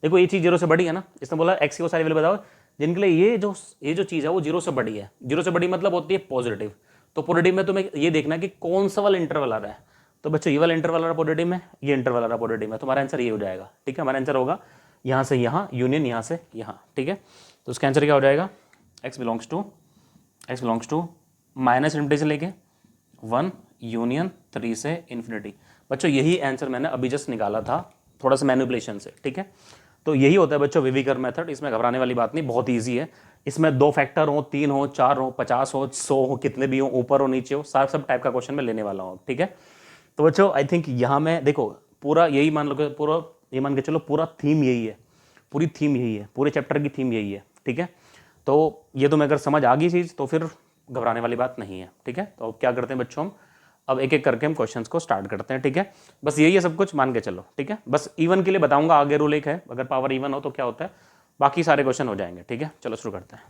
देखो ये चीज 0 से बड़ी है ना, इसने बोला एक्स की वो सारी वैल्यू बताओ जिनके लिए ये जो चीज है वो 0 से बड़ी है, 0 से बड़ी मतलब होती है पॉजिटिव। तो पॉजिटिव में तुम्हें ये देखना है कि कौन सा वाला इंटरवल आ रहा है, तो बच्चों ये वाला इंटरवल आ रहा है पॉजिटिव में, ये इंटरवल आ रहा है पॉजिटिव में, तुम्हारा आंसर ये हो जाएगा, ठीक है। हमारा आंसर होगा यहाँ से यहाँ यूनियन यहाँ से यहाँ, ठीक है। तो उसका आंसर क्या हो जाएगा, x belongs to minus infinity से लेके 1 यूनियन 3 से इन्फिनिटी। बच्चों यही आंसर मैंने अभी जस्ट निकाला था थोड़ा सा मैनिपुलेशन से, ठीक है। तो यही होता है बच्चों विविकर मेथड, इसमें घबराने वाली बात नहीं, बहुत ईजी है। इसमें 2 फैक्टर हो, 3 हो, 4 हो, 50 हो, 100 हो, कितने भी हो, ऊपर हो नीचे हो, सारा सब टाइप का क्वेश्चन मैं लेने वाला हूँ, ठीक है। तो बच्चों आई थिंक यहाँ में देखो पूरा यही मान लो, पूरा ये मान के चलो पूरा थीम यही है, पूरी थीम यही है, पूरे चैप्टर की थीम यही है, ठीक है। तो ये तुम्हें अगर समझ आ गई चीज़ तो फिर घबराने वाली बात नहीं है, ठीक है। तो क्या करते हैं बच्चों, हम अब एक एक करके हम क्वेश्चंस को स्टार्ट करते हैं, ठीक है। बस यही है सब कुछ, मान के चलो, ठीक है। बस इवन के लिए बताऊंगा, आगे रूल एक है, अगर पावर इवन हो तो क्या होता है, बाकी सारे क्वेश्चन हो जाएंगे, ठीक है। चलो शुरू करते हैं।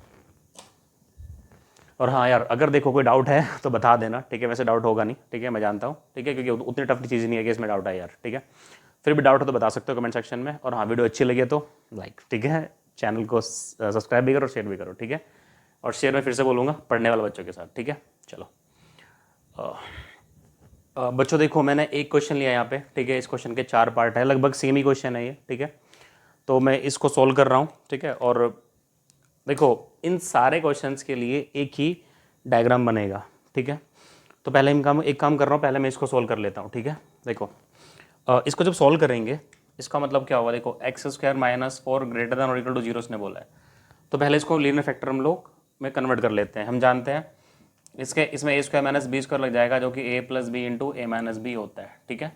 और हाँ यार, अगर देखो कोई डाउट है तो बता देना, ठीक है। वैसे डाउट होगा नहीं, ठीक है, मैं जानता हूँ, ठीक है, क्योंकि उतनी टफ चीज़ नहीं है कि इसमें डाउट है यार, ठीक है। फिर भी डाउट हो तो बता सकते हो कमेंट सेक्शन में। और हाँ वीडियो अच्छी लगे तो लाइक, ठीक है, चैनल को सब्सक्राइब भी करो और शेयर भी करो, ठीक है। और शेयर में फिर से बोलूँगा पढ़ने वाले बच्चों के साथ, ठीक है। चलो बच्चों देखो मैंने एक क्वेश्चन लिया यहाँ पे, ठीक है। इस क्वेश्चन के 4 पार्ट है, लगभग सेम ही क्वेश्चन है ये, ठीक है। तो मैं इसको सॉल्व कर रहा हूँ, ठीक है। और देखो इन सारे क्वेश्चंस के लिए एक ही डायग्राम बनेगा, ठीक है। तो पहले एक काम कर रहा हूँ, पहले मैं इसको सॉल्व कर लेता हूँ, ठीक है। देखो इसको जब सॉल्व करेंगे इसका मतलब क्या होगा, देखो x square minus 4 greater than और इक्वल टू 0 इसने बोला है। तो पहले इसको लीनियर फैक्टर हम लोग में कन्वर्ट कर लेते हैं। हम जानते हैं इसमें ए स्क्वायर माइनस बी स्क्वायर लग जाएगा, जो कि ए प्लस बी इंटू ए माइनस बी होता है, ठीक है।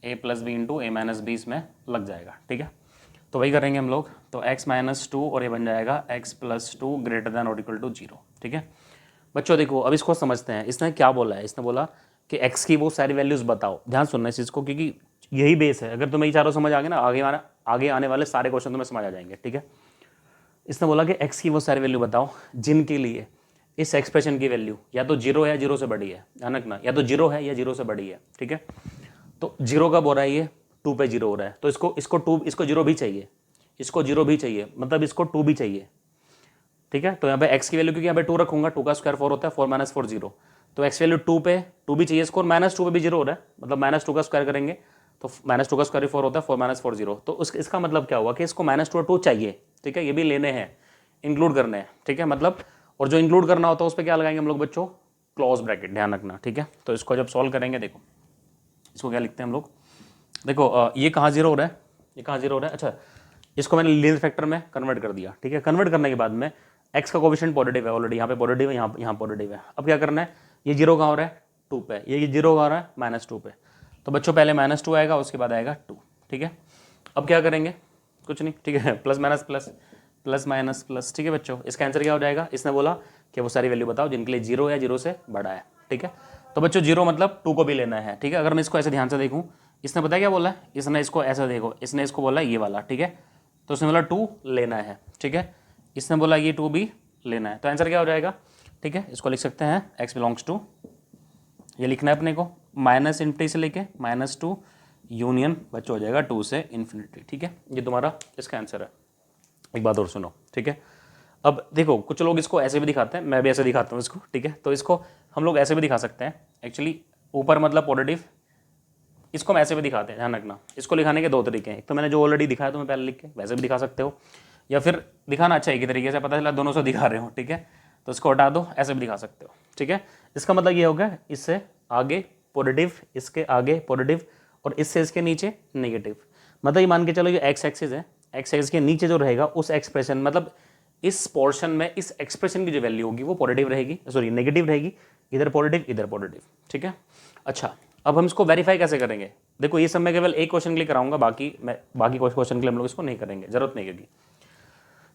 ए प्लस बी इंटू ए माइनस बी इसमें लग जाएगा, ठीक है। तो वही करेंगे हम लोग। तो x माइनस 2 और ये बन जाएगा x प्लस 2 ग्रेटर देन और इक्वल टू 0, ठीक है। बच्चों देखो अब इसको समझते हैं, इसने क्या बोला है। इसने बोला कि x की वो सारी वैल्यूज़ बताओ। ध्यान सुनना इस चीज़ को, क्योंकि यही बेस है। अगर तुम्हें ये चारों समझ आ गए ना, आगे आने वाले सारे क्वेश्चन तुम्हें समझ आ जाएंगे, ठीक है। इसने बोला कि x की वो सारी वैल्यू बताओ जिनके लिए इस एक्सप्रेशन की वैल्यू या तो 0 है, 0 से बड़ी है, ध्यान रखना, या तो 0 है या 0 से बड़ी है, ठीक है। तो 0 कब हो रहा है, ये 2 पे 0 हो रहा है, तो इसको 0 भी चाहिए, इसको 0 भी चाहिए, मतलब इसको 2 भी चाहिए, ठीक है। तो यहाँ पे x की वैल्यू, क्योंकि यहाँ पे 2 रखूंगा, 2 का स्क्वायर 4 होता है, 4 माइनस 4 0, तो x वैल्यू 2 पे 2 भी चाहिए इसको, माइनस 2 पे भी 0 हो रहा है, मतलब माइनस 2 का स्क्वायर करेंगे तो माइनस 2 का स्क्वायर 4 होता है, 4 माइनस 4 0। तो इसका मतलब क्या हुआ कि इसको माइनस 2 और 2 चाहिए, ठीक है। ये भी लेने हैं, इंक्लूड करने हैं, ठीक है। मतलब और जो इंक्लूड करना होता है उस पर क्या लगाएंगे हम लोग बच्चों, क्लोज ब्रैकेट, ध्यान रखना, ठीक है। तो इसको जब सॉल्व करेंगे, देखो इसको क्या लिखते हैं हम लोग, देखो ये कहाँ 0 हो रहा है, ये कहाँ 0 हो रहा है। अच्छा, इसको मैंने लीनियर फैक्टर में कन्वर्ट कर दिया, ठीक है। कन्वर्ट करने के बाद में x का कोएफिशिएंट पॉजिटिव है, ऑलरेडी यहाँ पे पॉजिटिव है, यहाँ पॉजिटिव है। अब क्या करना है, ये 0 कहाँ हो रहा है, 2 पे, ये 0 कहाँ हो रहा है, माइनस 2 पे। तो बच्चों पहले माइनस 2 आएगा, उसके बाद आएगा 2, ठीक है। अब क्या करेंगे, कुछ नहीं, ठीक है, plus minus plus, plus minus plus, ठीक है बच्चों। इसका आंसर क्या हो जाएगा, इसने बोला कि वो सारी वैल्यू बताओ जिनके लिए 0 या 0 से बड़ा है, ठीक है। तो बच्चों 0 मतलब 2 को भी लेना है, ठीक है। अगर मैं इसको ऐसे ध्यान से देखूँ, इसने पता है क्या बोला है, इसने इसको ऐसा देखो, इसने इसको बोला ये वाला, ठीक है। तो उसने बोला 2 लेना है, ठीक है। इसने बोला ये 2 भी लेना है, तो आंसर क्या हो जाएगा, ठीक है। इसको लिख सकते हैं x बिलोंग्स टू, ये लिखना है अपने को, माइनस इन्फिनिटी से लेके माइनस 2 यूनियन बच्चों हो जाएगा 2 से इन्फिनिटी, ठीक है। ये तुम्हारा इसका आंसर है। एक बात और सुनो, ठीक है। अब देखो कुछ लोग इसको ऐसे भी दिखाते हैं, मैं भी ऐसे दिखाता हूँ इसको, ठीक है। तो इसको हम लोग ऐसे भी दिखा सकते हैं, एक्चुअली ऊपर मतलब पॉजिटिव, इसको हम ऐसे भी दिखाते हैं, ध्यान रखना। इसको लिखाने के 2 तरीके हैं, एक तो मैंने जो ऑलरेडी दिखाया तुम्हें पहले लिख के, वैसे भी दिखा सकते हो, या फिर दिखाना अच्छा एक ही तरीके से, पता चला दोनों से दिखा रहे हो, ठीक है। तो इसको हटा दो, ऐसे भी दिखा सकते हो, ठीक है। इसका मतलब ये होगा इससे आगे पॉजिटिव, इसके आगे पॉजिटिव, और इससे इसके नीचे नेगेटिव। मतलब ये मान के चलो ये एक्स एक्सिस है, एक्स एक्सिस के नीचे जो रहेगा उस एक्सप्रेशन, मतलब इस पोर्शन में इस एक्सप्रेशन की जो वैल्यू होगी वो पॉजिटिव रहेगी, सॉरी नेगेटिव रहेगी, इधर पॉजिटिव इधर पॉजिटिव, ठीक है। अच्छा, अब हम इसको वेरीफाई कैसे करेंगे, देखो ये सब मैं केवल एक क्वेश्चन के लिए कराऊंगा, बाकी क्वेश्चन के लिए हम लोग इसको नहीं करेंगे, जरूरत नहीं, क्योंकि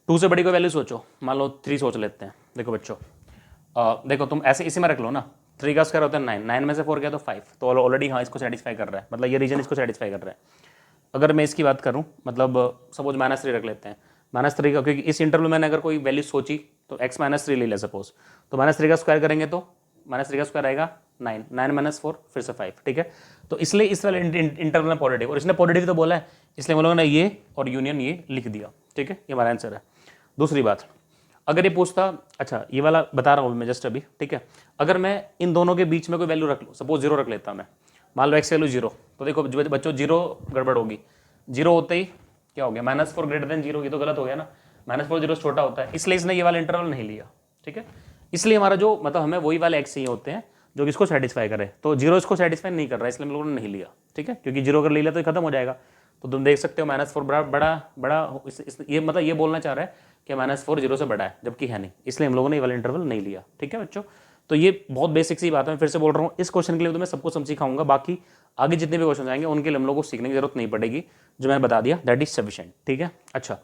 2 से बड़ी कोई वैल्यू सोचो, मान लो 3 सोच लेते हैं। देखो बच्चों देखो तुम ऐसे इसी में रख लो ना, 3 का स्क्वायर होता है 9, 9 में से 4 गया तो 5, तो ऑलरेडी हाँ इसको सेटिस्फाई कर रहा है, मतलब ये रीजन इसको सेटिस्फाई कर रहा है। अगर मैं इसकी बात करूं, मतलब सपोज -3 रख लेते हैं, -3 का, क्योंकि इस इंटरवल में मैंने अगर कोई वैल्यू सोची तो x -3 ले सपोज, तो -3 का स्क्वायर करेंगे तो -3 का स्क्वायर आएगा 9, 9 माइनस 4 फिर से 5, ठीक है। तो इसलिए इस वाले इंटरवल में पॉजिटिव, और इसने पॉजिटिव तो बोला है, इसलिए हम लोगों ने ये और यूनियन ये लिख दिया, ठीक है। ये हमारा आंसर है। दूसरी बात, अगर ये पूछता, अच्छा ये वाला बता रहा हूँ मैं जस्ट अभी, ठीक है। अगर मैं इन दोनों के बीच में कोई वैल्यू रख लूँ, सपोज 0 रख लेता मैं, मान लो x वैल्यू 0, तो देखो बच्चों 0 गड़बड़ होगी, 0 होते ही क्या हो गया, -4 ग्रेटर देन 0, ये तो गलत हो गया ना, -4 0 छोटा होता है, इसलिए इसने ये वाला इंटरवल नहीं लिया, ठीक है। इसलिए हमारा जो मतलब हमें वही वाले x चाहिए होते हैं जो इसको सेटिस्फाई करे, तो 0 इसको सेटिस्फाई नहीं कर रहा है, इसलिए हम लोगों ने नहीं लिया, ठीक है। क्योंकि 0 अगर ले लिया तो खत्म हो जाएगा। तो तुम देख सकते हो -4 बड़ा ये मतलब ये बोलना चाह रहा है कि -4 0 से बड़ा है, जबकि है नहीं, इसलिए हम लोगों ने ये वाला इंटरवल नहीं लिया, ठीक है बच्चों। तो ये बहुत बेसिक सी बात है, मैं फिर से बोल रहा हूँ, इस क्वेश्चन के लिए तो मैं सब कुछ सिखाऊंगा, बाकी आगे जितने भी क्वेश्चन आएंगे उनके लिए हम लोगों को सीखने की जरूरत नहीं पड़ेगी, जो मैंने बता दिया दैट इज सफिशिएंट, ठीक है। अच्छा,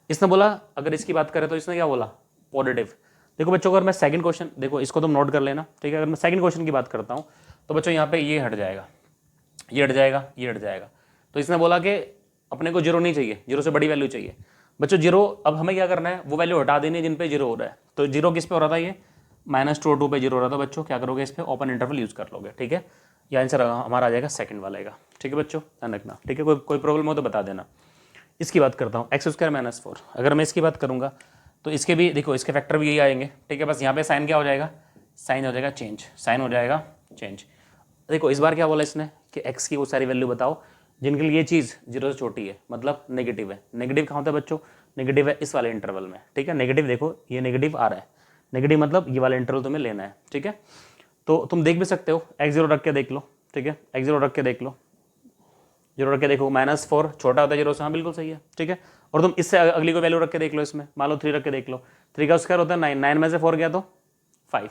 इसने बोला, अगर इसकी बात करें तो इसने क्या बोला, पॉजिटिव। देखो बच्चों, अगर मैं सेकंड क्वेश्चन, देखो इसको तुम नोट कर लेना, ठीक है। अगर मैं सेकंड क्वेश्चन की बात करता हूँ तो बच्चों यहाँ पे ये हट जाएगा, ये हट जाएगा, ये हट जाएगा। तो इसने बोला कि अपने को 0 नहीं चाहिए, 0 से बड़ी वैल्यू चाहिए। बच्चों 0, अब हमें क्या करना है, वो वैल्यू हटा देनी है जिन पे 0 हो रहा है। तो 0 किस पे हो रहा था, ये -2 और 2 पे 0 हो रहा था। बच्चों क्या करोगे, इस पे ओपन इंटरवल यूज कर लोगे, ठीक है। ये आंसर हमारा आ जाएगा सेकंड वाला, ठीक है बच्चों, ध्यान रखना, ठीक है। कोई प्रॉब्लम हो तो बता देना। इसकी बात करता हूँ एक्स स्क्वायर माइनस 4, अगर मैं इसकी बात करूँगा तो इसके भी देखो, इसके फैक्टर भी यही आएंगे, ठीक है। बस यहाँ पे साइन क्या हो जाएगा, साइन हो जाएगा चेंज, साइन हो जाएगा चेंज। देखो इस बार क्या बोला इसने कि एक्स की वो सारी वैल्यू बताओ जिनके लिए ये चीज़ जीरो से छोटी है, मतलब नेगेटिव है। नेगेटिव कहाँ होता है बच्चों, नेगेटिव है इस वाले इंटरवल में, ठीक है। नेगेटिव देखो ये नेगेटिव आ रहा है, नेगेटिव मतलब ये वाला इंटरवल तुम्हें लेना है, ठीक है। तो तुम देख भी सकते हो, एक्स जीरो रख के देख लो, ठीक है। एक्स जीरो रख के देख लो, जीरो रख के देखो, -4 छोटा होता है जीरो से, हाँ बिल्कुल सही है, ठीक है। और तुम इससे अगली को वैल्यू रख के देख लो, इसमें मान लो 3 रख के देख लो, 3 का स्क्वायर होता है 9, 9 में से 4 गया तो 5,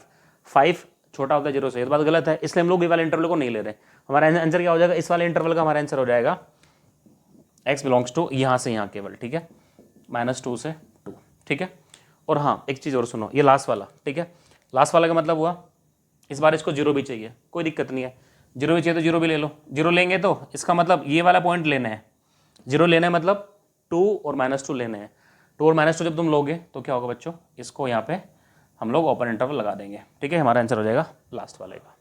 5 छोटा होता है जीरो से, ये तो बात गलत है, इसलिए हम लोग ये वाले इंटरवल को नहीं ले रहे। हमारा आंसर क्या हो जाएगा, इस वाले इंटरवल का हमारा आंसर हो जाएगा x बिलोंग्स टू यहाँ से यहाँ केवल, ठीक है, -2 से 2, ठीक है। और हाँ एक चीज़ और सुनो, ये लास्ट वाला, ठीक है, लास्ट वाला का मतलब हुआ इस बार इसको जीरो भी चाहिए, कोई दिक्कत नहीं है, जीरो भी चाहिए तो जीरो भी ले लो। जीरो लेंगे तो इसका मतलब ये वाला पॉइंट लेना है, जीरो लेना है मतलब 2 और -2 लेने हैं। 2 और -2 जब तुम लोगे तो क्या होगा बच्चों, इसको यहाँ पे हम लोग ओपन इंटरवल लगा देंगे, ठीक है। हमारा आंसर हो जाएगा लास्ट वाले का,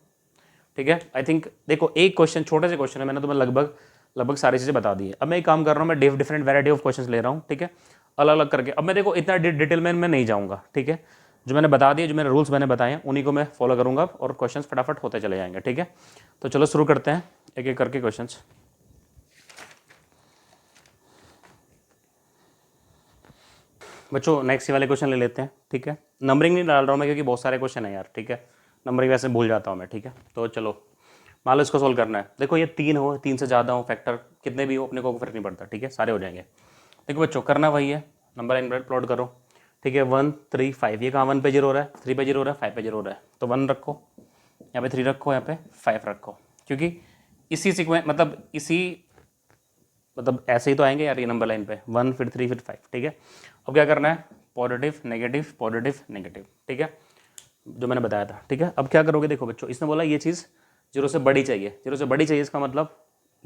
ठीक है। आई थिंक देखो एक क्वेश्चन, छोटे से क्वेश्चन है, मैंने तुम्हें लगभग सारी चीज़ें बता दी है। अब मैं एक काम कर रहा हूँ, मैं डिफरेंट वैरायटी ऑफ क्वेश्चन ले रहा हूँ, ठीक है, अलग अलग करके। अब मैं देखो इतना डिटेल में मैं नहीं जाऊँगा, ठीक है। जो मैंने बता दिया, जो मैंने रूल्स मैंने बताए हैं उन्हीं को मैं फॉलो करूँगा और क्वेश्चन फटाफट होते चले जाएंगे, ठीक है। तो चलो शुरू करते हैं एक एक करके क्वेश्चन। बच्चों नेक्स्ट वाले क्वेश्चन ले लेते हैं, ठीक है। नंबरिंग नहीं डाल रहा हूँ मैं क्योंकि बहुत सारे क्वेश्चन है यार, ठीक है। नंबरिंग वैसे भूल जाता हूँ मैं, ठीक है। तो चलो मान लो इसको सोल्व करना है। देखो ये 3 हो, 3 से ज़्यादा हो, फैक्टर कितने भी हो अपने को फर्क नहीं पड़ता, ठीक है, सारे हो जाएंगे। देखो बच्चों करना वही है, नंबर लाइन प्लॉट करो, ठीक है। 1 3 5, ये कहाँ 1 पे 0 हो रहा है, 3 पे 0 हो रहा है, 5 पे 0 हो रहा है, तो 1 रखो, यहाँ पे 3 रखो, यहाँ पे 5 रखो, क्योंकि इसी सीक्वेंस मतलब ऐसे ही तो आएंगे यार ये नंबर लाइन पे, 1 फिर 3 फिर 5, ठीक है। अब क्या करना है, पॉजिटिव नेगेटिव, ठीक है, जो मैंने बताया था, ठीक है। अब क्या करोगे, देखो बच्चों इसने बोला ये चीज़ जीरो से बड़ी चाहिए, जीरो से बड़ी चाहिए, इसका मतलब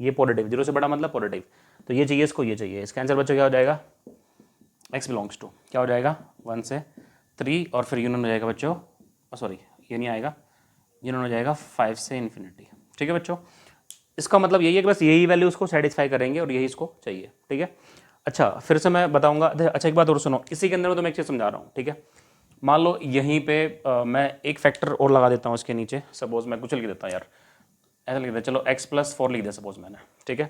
ये पॉजिटिव, जीरो से बड़ा मतलब पॉजिटिव, तो ये चाहिए इसको, ये चाहिए। इसका आंसर बच्चों क्या हो जाएगा, x बिलोंग्स टू क्या हो जाएगा 1 से 3 और फिर यूनियन हो जाएगा बच्चों, सॉरी ये नहीं आएगा, यूनियन हो जाएगा 5 से इन्फिनिटी, ठीक है बच्चों। इसका मतलब यही है कि बस यही वैल्यू उसको सेटिस्फाई करेंगे और यही इसको चाहिए, ठीक है। अच्छा फिर से मैं बताऊंगा। अच्छा एक बात और सुनो, इसी के अंदर मैं तुम्हें एक चीज़ समझा रहा हूँ, ठीक है। मान लो यहीं पे मैं एक फैक्टर और लगा देता हूँ इसके नीचे, सपोज मैं कुछ लिख देता हूँ यार, ऐसा लिख देता, चलो x+4 लिख दिया सपोज मैंने, ठीक है,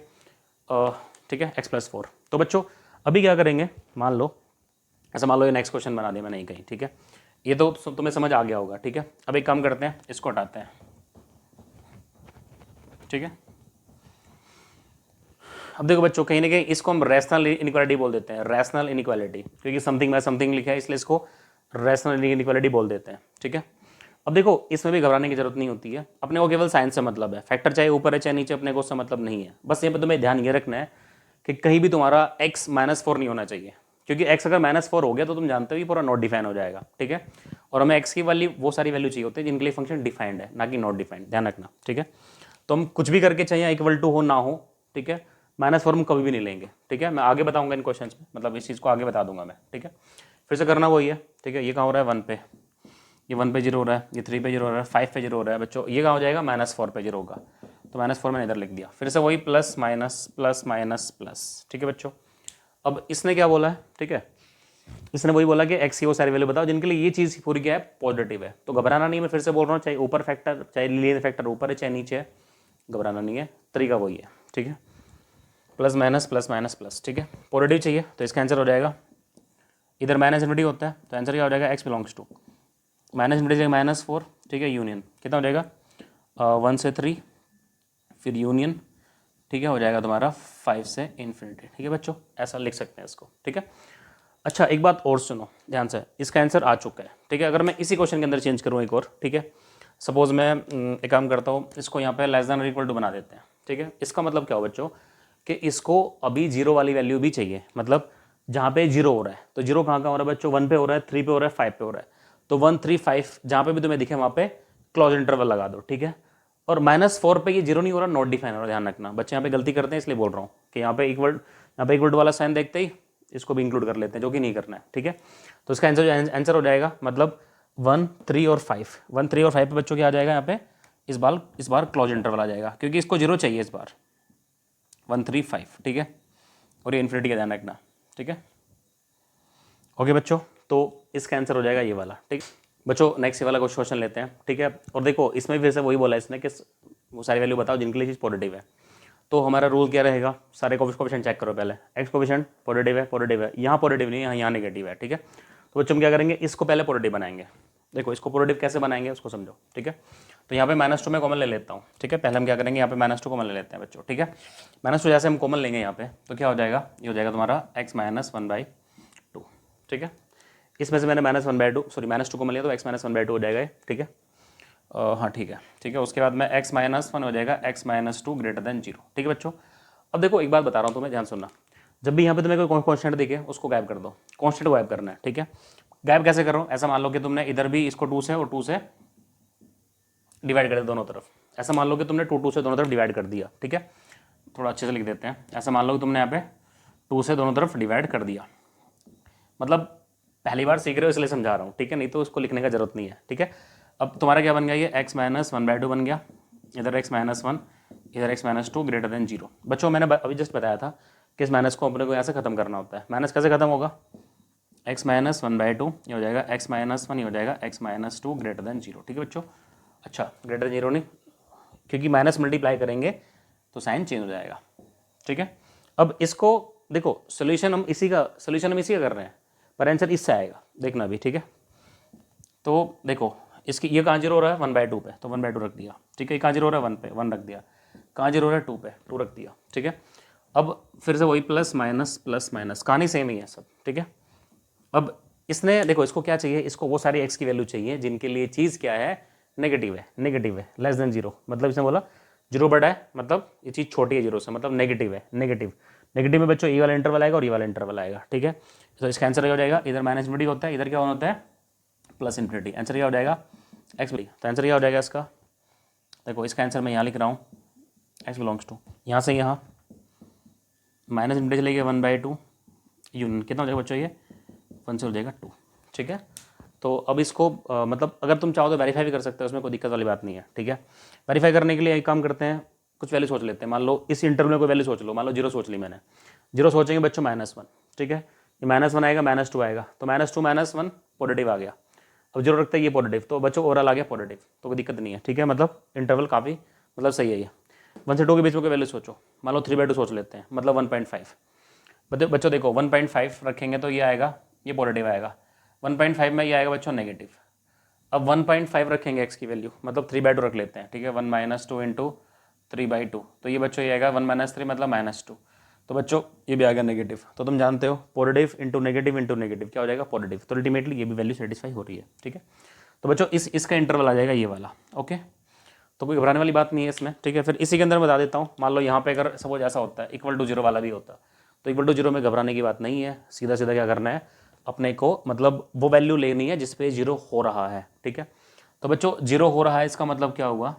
ठीक है x+4। तो बच्चों अभी क्या करेंगे, मान लो ऐसा, मान लो ये नेक्स्ट क्वेश्चन बना दिया मैंने कहीं, ठीक है, ये तो तुम्हें समझ आ गया होगा, ठीक है। अब एक काम करते हैं, इसको हटाते हैं, ठीक है। अब देखो बच्चों कहीं ना कहीं इसको हम रैशनल इनइक्वालिटी बोल देते हैं, रैशनल इनइक्वालिटी, क्योंकि समथिंग बाय समथिंग लिखा है इसलिए इसको रैशनल इनइक्वालिटी बोल देते हैं, ठीक है। अब देखो इसमें भी घबराने की जरूरत नहीं होती है, अपने को केवल साइन से मतलब है, फैक्टर चाहे ऊपर है चाहे नीचे, अपने को उससे मतलब नहीं है। बस यहाँ पर तुम्हें ध्यान ये रखना है कि कहीं भी तुम्हारा x -4 नहीं होना चाहिए, क्योंकि x अगर -4 हो गया तो तुम जानते हो कि पूरा नॉट डिफाइन हो जाएगा, ठीक है। और हमें x की वैल्यू, वो सारी वैल्यू चाहिए होती है जिनके लिए फंक्शन डिफाइंड है, ना कि नॉट डिफाइंड, ध्यान रखना, ठीक है। तो हम कुछ भी करके चाहिए इक्वल टू हो ना हो, ठीक है, -4 हम कभी भी नहीं लेंगे, ठीक है। मैं आगे बताऊंगा इन क्वेश्चंस में, मतलब इस चीज़ को आगे बता दूंगा मैं, ठीक है। फिर से करना वही है, ठीक है। ये कहाँ हो रहा है 1 पे, ये 1 पे 0 हो रहा है, ये 3 पे 0 हो रहा है, 5 पे 0 हो रहा है बच्चों, ये कहाँ हो जाएगा -4 पे 0 होगा, तो -4 मैंने इधर लिख दिया। फिर से वही plus minus plus minus plus, ठीक है बच्चों। अब इसने क्या बोला है, ठीक है, इसने वही बोला कि एक्स की वो सारी वैल्यू बताओ जिनके लिए ये चीज़ पूरी क्या है, पॉजिटिव है। तो घबराना नहीं है, मैं फिर से बोल रहा हूँ, चाहे ऊपर फैक्टर, चाहे लीनियर फैक्टर ऊपर है चाहे नीचे है, घबराना नहीं है, तरीका वही है, ठीक है। प्लस माइनस प्लस, ठीक है, पॉजिटिव चाहिए तो इसका आंसर हो जाएगा, इधर माइनस इन्फिनिटी होता है तो आंसर क्या हो जाएगा, x belongs to minus infinity -4, ठीक है, यूनियन कितना हो जाएगा 1 से 3 फिर यूनियन, ठीक है, हो जाएगा तुम्हारा 5 से इन्फिनिटी, ठीक है बच्चों, ऐसा लिख सकते हैं इसको, ठीक है। अच्छा एक बात और सुनो ध्यान से, इसका आंसर आ चुका है, ठीक है। अगर मैं इसी क्वेश्चन के अंदर चेंज करूँ एक और, ठीक है, सपोज मैं एक काम करता हूँ, इसको यहाँ पे लेस देन और इक्वल टू बना देते हैं, ठीक है। इसका मतलब क्या हो बच्चों कि इसको अभी जीरो वाली वैल्यू भी चाहिए, मतलब जहाँ पे 0 हो रहा है, तो 0 कहाँ हो रहा है बच्चों, 1 पे हो रहा है, 3 पे हो रहा है, 5 पे हो रहा है, तो 1 3 5 जहाँ पे भी तुम्हें दिखे वहाँ पे क्लोज इंटरवल लगा दो, ठीक है। और -4 पे ये 0 नहीं हो रहा, नॉट डिफाइन हो रहा, ध्यान रखना बच्चे यहाँ पे गलती करते हैं, इसलिए बोल रहा हूँ कि यहाँ पे इक्वल वाला साइन देखते ही इसको भी इंक्लूड कर लेते हैं, जो कि नहीं करना है, ठीक है। तो इसका आंसर हो जाएगा मतलब 1 3 और 5, 1 3 और 5 पे बच्चों क्या आ जाएगा यहाँ पे, इस बार क्लोज इंटरवल आ जाएगा, क्योंकि इसको 0 चाहिए इस बार, 1 3 5, ठीक है। और ये इन्फिनिटी का ध्यान रखना, ठीक है। ओके बच्चों, तो इसका आंसर हो जाएगा ये वाला, ठीक। बच्चों नेक्स्ट ये वाला कुछ क्वेश्चन लेते हैं, ठीक है। और देखो इसमें भी फिर से वही बोला है इसने कि वो सारी वैल्यू बताओ जिनके लिए चीज़ पॉजिटिव है। तो हमारा रूल क्या रहेगा, सारे कोफिशिएंट चेक करो पहले। एक्स कोफिशिएंट पॉजिटिव है, यहाँ पॉजिटिव नहीं है, यहाँ नेगेटिव है, ठीक है। तो बच्चों हम क्या करेंगे, इसको पहले पॉजिटिव बनाएंगे। देखो इसको पॉजिटिव कैसे बनाएंगे उसको समझो, ठीक है। तो यहाँ पे -2 में कॉमन ले लेता हूँ, ठीक है। पहले हम क्या करेंगे, यहाँ पे -2 कॉमन ले लेते हैं बच्चों, ठीक है। -2 जैसे हम कॉमन लेंगे यहाँ पे तो क्या हो जाएगा, ये हो जाएगा तुम्हारा x - 1/2, ठीक है। इसमें से मैंने -2 कॉमन लिया तो x - 1/2 हो जाएगा, ठीक है। हाँ ठीक है। उसके बाद में x - 1 हो जाएगा x - 2 > 0, ठीक है बच्चों। अब देखो एक बात बता रहा हूँ तुम्हें, ध्यान सुनना। जब भी यहाँ पे तुम्हें कोई कॉन्स्टेंट दिखे उसको गायब कर दो, कॉन्स्टेंट को गायब करना है, ठीक है। गायब कैसे करो, ऐसा मान लो कि तुमने इधर भी इसको 2 से और 2 से डिवाइड कर दिया दोनों तरफ। ऐसा मान लो कि तुमने 2 से दोनों तरफ डिवाइड कर दिया, ठीक है। थोड़ा अच्छे से लिख देते हैं। ऐसा मान लो कि तुमने यहाँ पे 2 से दोनों तरफ डिवाइड कर दिया, मतलब पहली बार सीख रहे हो इसलिए समझा रहा हूँ, ठीक है, नहीं तो उसको लिखने का जरूरत नहीं है, ठीक है। अब तुम्हारा क्या बन गया, ये x - 1/2 बन गया, इधर x - 1, इधर x - 2 > 0। बच्चों मैंने अभी जस्ट बताया था कि इस माइनस को अपने को यहाँ से खत्म करना होता है। माइनस कैसे खत्म होगा, x - 1/2 ये हो जाएगा x - 1, ये हो जाएगा x - 2 > 0, ठीक है बच्चों। अच्छा ग्रेटर 0 नहीं, क्योंकि माइनस मल्टीप्लाई करेंगे तो साइन चेंज हो जाएगा, ठीक है। अब इसको देखो सोल्यूशन हम इसी का कर रहे हैं, पर आंसर इससे आएगा, देखना भी, ठीक है। तो देखो इसकी ये कहाँ 0 हो रहा है, 1/2 पे, तो 1/2 रख दिया, ठीक है। कहाँ 0 हो रहा है, 1 पे, 1 रख दिया। कहाँ 0 हो रहा है, 2 पे, 2 रख दिया, ठीक है। अब फिर से वही प्लस माइनस कहानी सेम ही है सब, ठीक है। अब इसने देखो इसको क्या चाहिए, इसको वो सारी x की वैल्यू चाहिए जिनके लिए चीज़ क्या है, नेगेटिव है, लेस देन 0, मतलब इसने बोला 0 बड़ा है, मतलब ये चीज़ छोटी है 0 से, मतलब नेगेटिव है। नेगेटिव में बच्चों ये वाला इंटरवल आएगा और ये वाला इंटरवल आएगा, ठीक है। तो इसका आंसर क्या हो जाएगा, इधर -∞ होता है, इधर क्या होता है +∞। आंसर क्या हो जाएगा x, तो आंसर क्या हो जाएगा इसका, देखो इसका आंसर मैं यहाँ लिख रहा हूँ, x बिलोंग्स टू यहाँ से यहाँ -∞ चले गए 1/2 यूनियन, कितना हो जाएगा बच्चों, ये 1 से हो जाएगा 2, ठीक है। तो अब इसको मतलब अगर तुम चाहो तो वेरीफाई भी कर सकते हो, उसमें कोई दिक्कत वाली बात नहीं है, ठीक है। वेरीफाई करने के लिए एक काम करते हैं, कुछ वैल्यू सोच लेते हैं। मान लो इस इंटरवल में कोई वैल्यू सोच लो, मान लो 0 सोच ली मैंने, 0 सोचेंगे बच्चों -1, ठीक है। ये -1 आएगा, -2 आएगा, तो -2 -1 पॉजिटिव आ गया। अब 0 रखते हैं ये पॉजिटिव, तो बच्चों ओवरऑल आ गया पॉजिटिव, तो कोई दिक्कत नहीं है, ठीक है। मतलब इंटरवल काफ़ी मतलब सही है ये। 1 से 2 के बीच में कोई वैल्यू सोचो, मान लो 3/2 सोच लेते हैं, मतलब 1.5। बच्चों देखो 1.5 रखेंगे तो ये आएगा, ये पॉजिटिव आएगा। 1.5 में ये आएगा बच्चों नेगेटिव। अब 1.5 रखेंगे x की वैल्यू, मतलब 3/2 रख लेते हैं, ठीक है। 1 - 2 × 3/2, तो ये बच्चों ये आएगा 1 - 3 मतलब -2। तो बच्चों ये भी आ गया नेगेटिव। तो तुम जानते हो पॉजिटिव इंटू नेगेटिव क्या हो जाएगा, पॉजिटिव। तो अल्टीमेटली ये भी वैल्यू सेटिस्फाई हो रही है, ठीक है। तो बच्चों इसका इंटरवल आ जाएगा ये वाला, ओके। तो कोई घबराने वाली बात नहीं है इसमें, ठीक है। फिर इसी के अंदर बता देता हूँ, मान लो यहाँ पे अगर सपोज ऐसा होता है =0 वाला भी होता, तो =0 में घबराने की बात नहीं है। सीधा सीधा क्या करना है, अपने को मतलब वो वैल्यू लेनी है जिसपे 0 हो रहा है, ठीक है। तो बच्चों 0 हो रहा है, इसका मतलब क्या हुआ,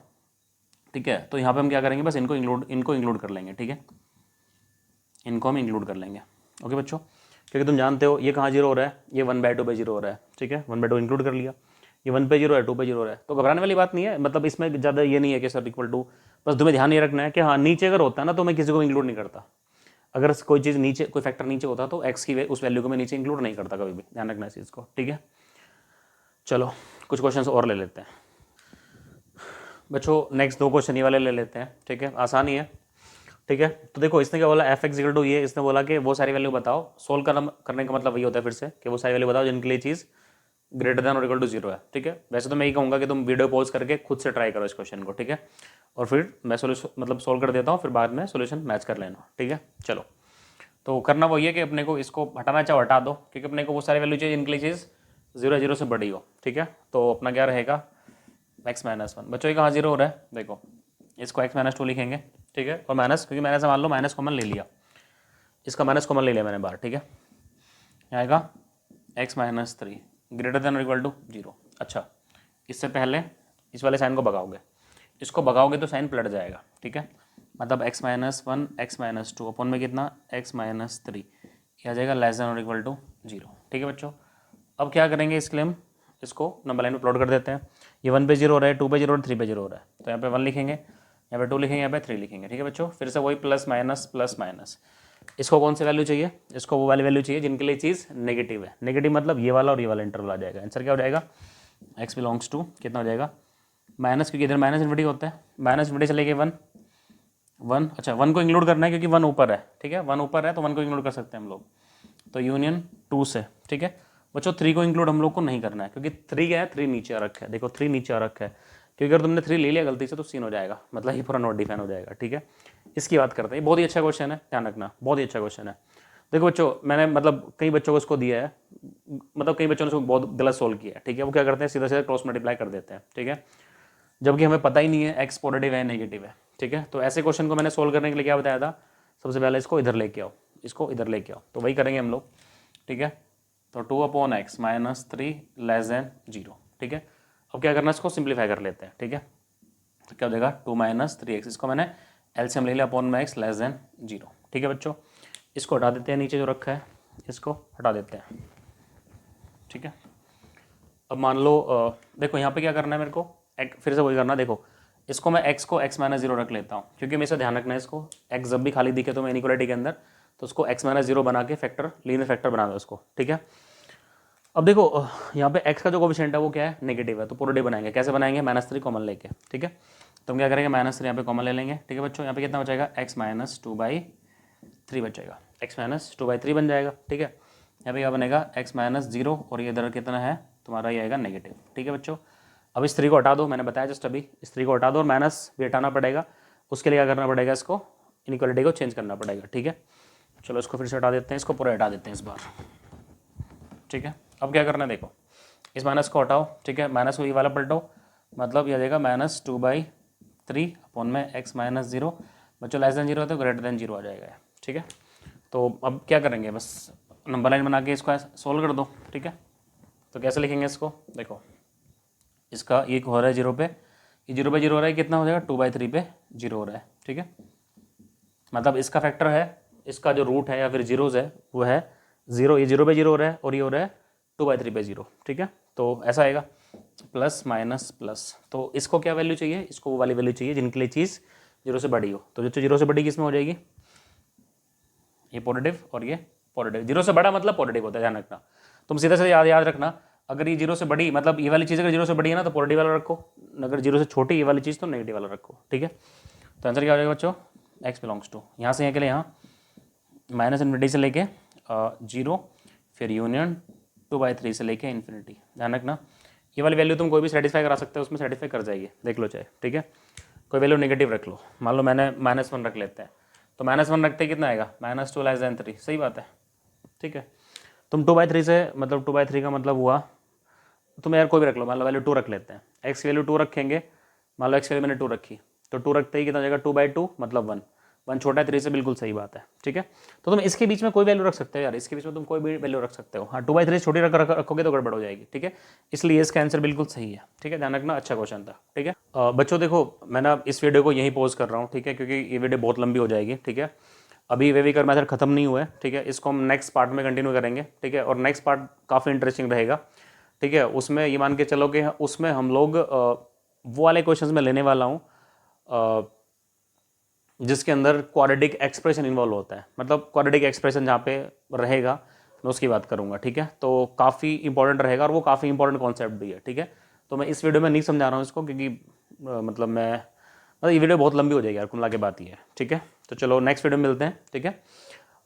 ठीक है। तो यहाँ पे हम क्या करेंगे, बस इनको इंक्लूड कर लेंगे, ठीक है। इनको हम इंक्लूड कर लेंगे, ओके बच्चों। क्योंकि तुम जानते हो ये कहाँ 0 हो रहा है, ये 1/2 पे 0 हो रहा है, ठीक है। 1/2 इंक्लूड कर लिया, ये 1 पे 0 है, 2 पे 0 हो रहा है, तो घबराने वाली बात नहीं है। मतलब इसमें ज़्यादा ये नहीं है कि सर =, बस तुम्हें ध्यान ये रखना है कि हाँ नीचे अगर होता है ना तो मैं किसी को इंक्लूड नहीं करता। अगर कोई चीज़ नीचे, कोई फैक्टर नीचे होता तो x की उस वैल्यू को मैं नीचे इंक्लूड नहीं करता कभी भी, ध्यान रखना इस चीज़ को, ठीक है। चलो कुछ क्वेश्चंस और ले लेते हैं बच्चों। नेक्स्ट 2 क्वेश्चन ये वाले ले लेते हैं, ठीक है, आसान ही है, ठीक है। तो देखो इसने क्या बोला, f(x) = ये, इसने बोला कि वो सारी वैल्यू बताओ। सोल्व करने का मतलब वही होता है फिर से कि वो सारी वैल्यू बताओ जिनके लिए चीज़ > 0 है, ठीक है। वैसे तो मैं यही कहूँगा कि तुम वीडियो पॉज करके खुद से ट्राई करो इस क्वेश्चन को, ठीक है। और फिर मैं सोल्यूशन मतलब सोल्व कर देता हूँ, फिर बाद में सोल्यूशन मैच कर लेना, ठीक है। चलो तो करना वो ये कि अपने को इसको हटाना चाहो हटा दो, क्योंकि अपने को वो सारी वैल्यू चाहिए जिनके लिए चीज़ 0 से बड़ी हो, ठीक है। तो अपना क्या रहेगा, x - 1। बच्चों ये कहाँ 0 हो रहा है, देखो इसको x - 2 लिखेंगे, ठीक है। और माइनस, क्योंकि मैंने मान लो माइनस कॉमन ले लिया, इसका माइनस कॉमन ले लिया मैंने बाहर, ठीक है। यहाँ आएगा x - 3 > 0। अच्छा इससे पहले इस वाले साइन को भगाओगे, इसको भगाओगे तो साइन पलट जाएगा, ठीक है। मतलब x - 1 x - 2 अपन में कितना x - 3 ये आ जाएगा <= 0, ठीक है बच्चों। अब क्या करेंगे, इसके लिए हम इसको नंबर लाइन में प्लॉट कर देते हैं। ये 1 पे 0 हो रहा है, 2 पे 0 और 3 पे 0 हो रहा है, तो यहाँ पे 1 लिखेंगे, यहाँ पे 2 लिखेंगे, यहाँ पे 3 लिखेंगे, ठीक है बच्चों। फिर से वही प्लस माइनस, इसको कौन सी वैल्यू चाहिए, इसको वो वाली वैल्यू चाहिए जिनके लिए चीज़ नेगेटिव है। नेगेटिव मतलब ये वाला और ये वाला इंटरवल आ जाएगा। आंसर क्या हो जाएगा, x बिलोंग्स टू कितना हो जाएगा माइनस, क्योंकि इधर माइनस इन्फिनिटी होता है, माइनस इन्फिनिटी से लेके 1 1, अच्छा 1 को इंक्लूड करना है क्योंकि 1 ऊपर है, ठीक है 1 ऊपर है तो 1 को इंक्लूड कर सकते हैं हम लोग, तो यूनियन 2 से, ठीक है बच्चों 3 को इंक्लूड हम लोग को नहीं करना है क्योंकि 3 क्या है, 3 नीचे आ रखा है, देखो 3 नीचे आ रखा है, क्योंकि अगर तुमने 3 ले लिया गलती से तो सीन हो जाएगा, मतलब ये पूरा नॉट डिफाइन हो जाएगा, ठीक है। इसकी बात करते हैं, बहुत ही अच्छा क्वेश्चन है, ध्यान रखना बहुत ही अच्छा क्वेश्चन है। देखो बच्चों मैंने मतलब कई बच्चों को इसको दिया है, मतलब कई बच्चों ने इसको बहुत गलत सोल्व किया है, ठीक है। वो क्या करते हैं, सीधा सीधा क्रॉस मल्टीप्लाई कर देते हैं, ठीक है, जबकि हमें पता ही नहीं है एक्स पॉजिटिव है नेगेटिव है, ठीक है। तो ऐसे क्वेश्चन को मैंने सोल्व करने के लिए क्या बताया था, सबसे पहले इसको इधर लेके आओ, इसको इधर लेके आओ, तो वही करेंगे हम लोग, ठीक है। तो 2/x माइनस 3 लेस देन 0, ठीक है। अब क्या करना है, इसको सिंप्लीफाई कर लेते हैं, ठीक है। तो क्या हो जाएगा 2 माइनस 3x, इसको मैंने एलसीएम ले लिया अपॉन में x लेस देन 0, ठीक है बच्चों। इसको हटा देते हैं, नीचे जो रखा है इसको हटा देते हैं, ठीक है। अब मान लो देखो यहाँ पे क्या करना है मेरे को, फिर से वही करना, देखो इसको मैं x को x माइनस 0 रख लेता हूँ, क्योंकि हमेशा ध्यान रखना है इसको, x जब भी खाली दिखे तो मैं इनइक्वालिटी के अंदर, तो उसको x माइनस 0 बना के फैक्टर, लीनियर फैक्टर बना दो उसको, ठीक है। अब देखो यहाँ पे x का जो कोफिशिएंट है वो क्या है, नेगेटिव है, तो पॉजिटिव बनाएंगे, कैसे बनाएंगे, -3 कॉमन लेके, ठीक है। तो हम क्या करेंगे, -3 यहाँ पे कॉमन ले लेंगे, ठीक है बच्चों। यहाँ पे कितना बचेगा, x माइनस 2/3 बचेगा, x माइनस 2/3 बन जाएगा, ठीक है। यहाँ पे क्या बनेगा, x माइनस 0 और ये इधर कितना है तुम्हारा, ये आएगा नेगेटिव, ठीक है बच्चों। अब इस 3 को हटा दो, मैंने बताया जस्ट अभी, इस 3 को हटा दो और माइनस भी हटाना पड़ेगा, उसके लिए क्या करना पड़ेगा, इसको इनइक्वालिटी को चेंज करना पड़ेगा, ठीक है। चलो इसको फिर से हटा देते हैं, इसको पूरा हटा देते हैं इस बार, ठीक है। अब क्या करना है, देखो इस माइनस को हटाओ, ठीक है, माइनस को ये वाला पलटो, मतलब ये आ जाएगा -2/3 अपॉन में x माइनस 0, बच्चों लेस देन 0 है तो ग्रेटर देन 0 आ जाएगा, ठीक है। तो अब क्या करेंगे, बस नंबर लाइन बना के इसको सोल्व कर दो, ठीक है। तो कैसे लिखेंगे इसको, देखो इसका ये हो रहा है 0 पे, ये 0 पे 0 हो रहा है, कितना हो जाएगा 2/3 पे 0 हो रहा है, ठीक है। मतलब इसका फैक्टर है, इसका जो रूट है या फिर जीरोज है वो है 0, ये 0 पे 0 हो रहा है और ये हो रहा है 2/3 पे 0, ठीक है। तो ऐसा आएगा प्लस माइनस प्लस, तो इसको क्या वैल्यू चाहिए, इसको वो वाली वैल्यू चाहिए जिनके लिए चीज़ 0 से बड़ी हो, तो जो 0 से बड़ी किसमें हो जाएगी, ये पॉजिटिव और ये पॉजिटिव, 0 से बड़ा मतलब पॉजिटिव होता है, ध्यान रखना। तुम सीधा से याद रखना, अगर ये 0 से बड़ी मतलब ये वाली चीज़ अगर 0 से बड़ी है ना तो पॉजिटिव वाला रखो, अगर 0 से छोटी ये वाली चीज़ तो नेगेटिव वाला रखो, ठीक है। तो आंसर क्या हो जाएगा बच्चों, x बिलोंग्स टू यहाँ से यहाँ के लिए यहाँ माइनस इन्फिनिटी से लेके 0, फिर यूनियन 2/3 से लेके इन्फिनिटी, ध्यान रखना। ये वाली वैल्यू तुम कोई भी सेटिस्फाई करा सकते हो, उसमें सेटिस्फाई कर जाएगी, देख लो चाहे, ठीक है। कोई वैल्यू नेगेटिव रख लो, मान लो मैंने -1 रख लेते हैं, तो -1 रखते कितना आएगा, -2 लेस देन 3, सही बात है, ठीक है। तुम 2/3 से मतलब 2/3 का मतलब हुआ, तुम यार कोई भी रख लो, मान लो वैल्यू 2 रख लेते हैं, x की वैल्यू 2 रखेंगे, मान लो x की वैल्यू मैंने 2 रखी, तो 2 रखते ही कितना हो जाएगा 2/2 मतलब 1, 1 छोटा है 3 से, बिल्कुल सही बात है, ठीक है। तो तुम इसके बीच में कोई वैल्यू रख सकते हो यार, इसके बीच में तुम कोई भी वैल्यू रख सकते हो, हाँ 2/3 छोटी रखोगे तो गड़बड़ हो जाएगी, ठीक है। इसलिए इसका आंसर बिल्कुल सही है, ठीक है, ध्यान रखना, अच्छा क्वेश्चन था, ठीक है। बच्चों देखो मैं ना इस वीडियो को यहीं पॉज कर रहा हूँ, ठीक है, क्योंकि ये वीडियो बहुत लंबी हो जाएगी, ठीक है। अभी वेविकर मेथड खत्म नहीं हुआ है, ठीक है, इसको हम नेक्स्ट पार्ट में कंटिन्यू करेंगे, ठीक है। और नेक्स्ट पार्ट काफ़ी इंटरेस्टिंग रहेगा, ठीक है। उसमें ये मान के चलो कि उसमें हम लोग वो वाले क्वेश्चंस में लेने वाला हूँ जिसके अंदर क्वाड्रेटिक एक्सप्रेशन इन्वॉल्व होता है, मतलब क्वाड्रेटिक एक्सप्रेशन जहाँ पे रहेगा मैं उसकी बात करूँगा, ठीक है। तो काफ़ी इंपॉर्टेंट रहेगा और वो काफ़ी इंपॉर्टेंट कॉन्सेप्ट भी है, ठीक है। तो मैं इस वीडियो में नहीं समझा रहा हूँ इसको, क्योंकि मतलब ये वीडियो बहुत लंबी हो जाएगी यार, कुल के बात ही है, ठीक है। तो चलो नेक्स्ट वीडियो में मिलते हैं, ठीक है।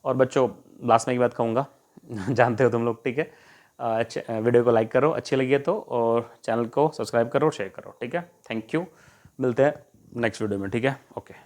और बच्चों लास्ट में एक बात कहूँगा जानते हो तुम लोग, ठीक है, अच्छा वीडियो को लाइक करो अच्छी लगी है तो, और चैनल को सब्सक्राइब करो, शेयर करो, ठीक है। थैंक यू, मिलते हैं नेक्स्ट वीडियो में, ठीक है, ओके।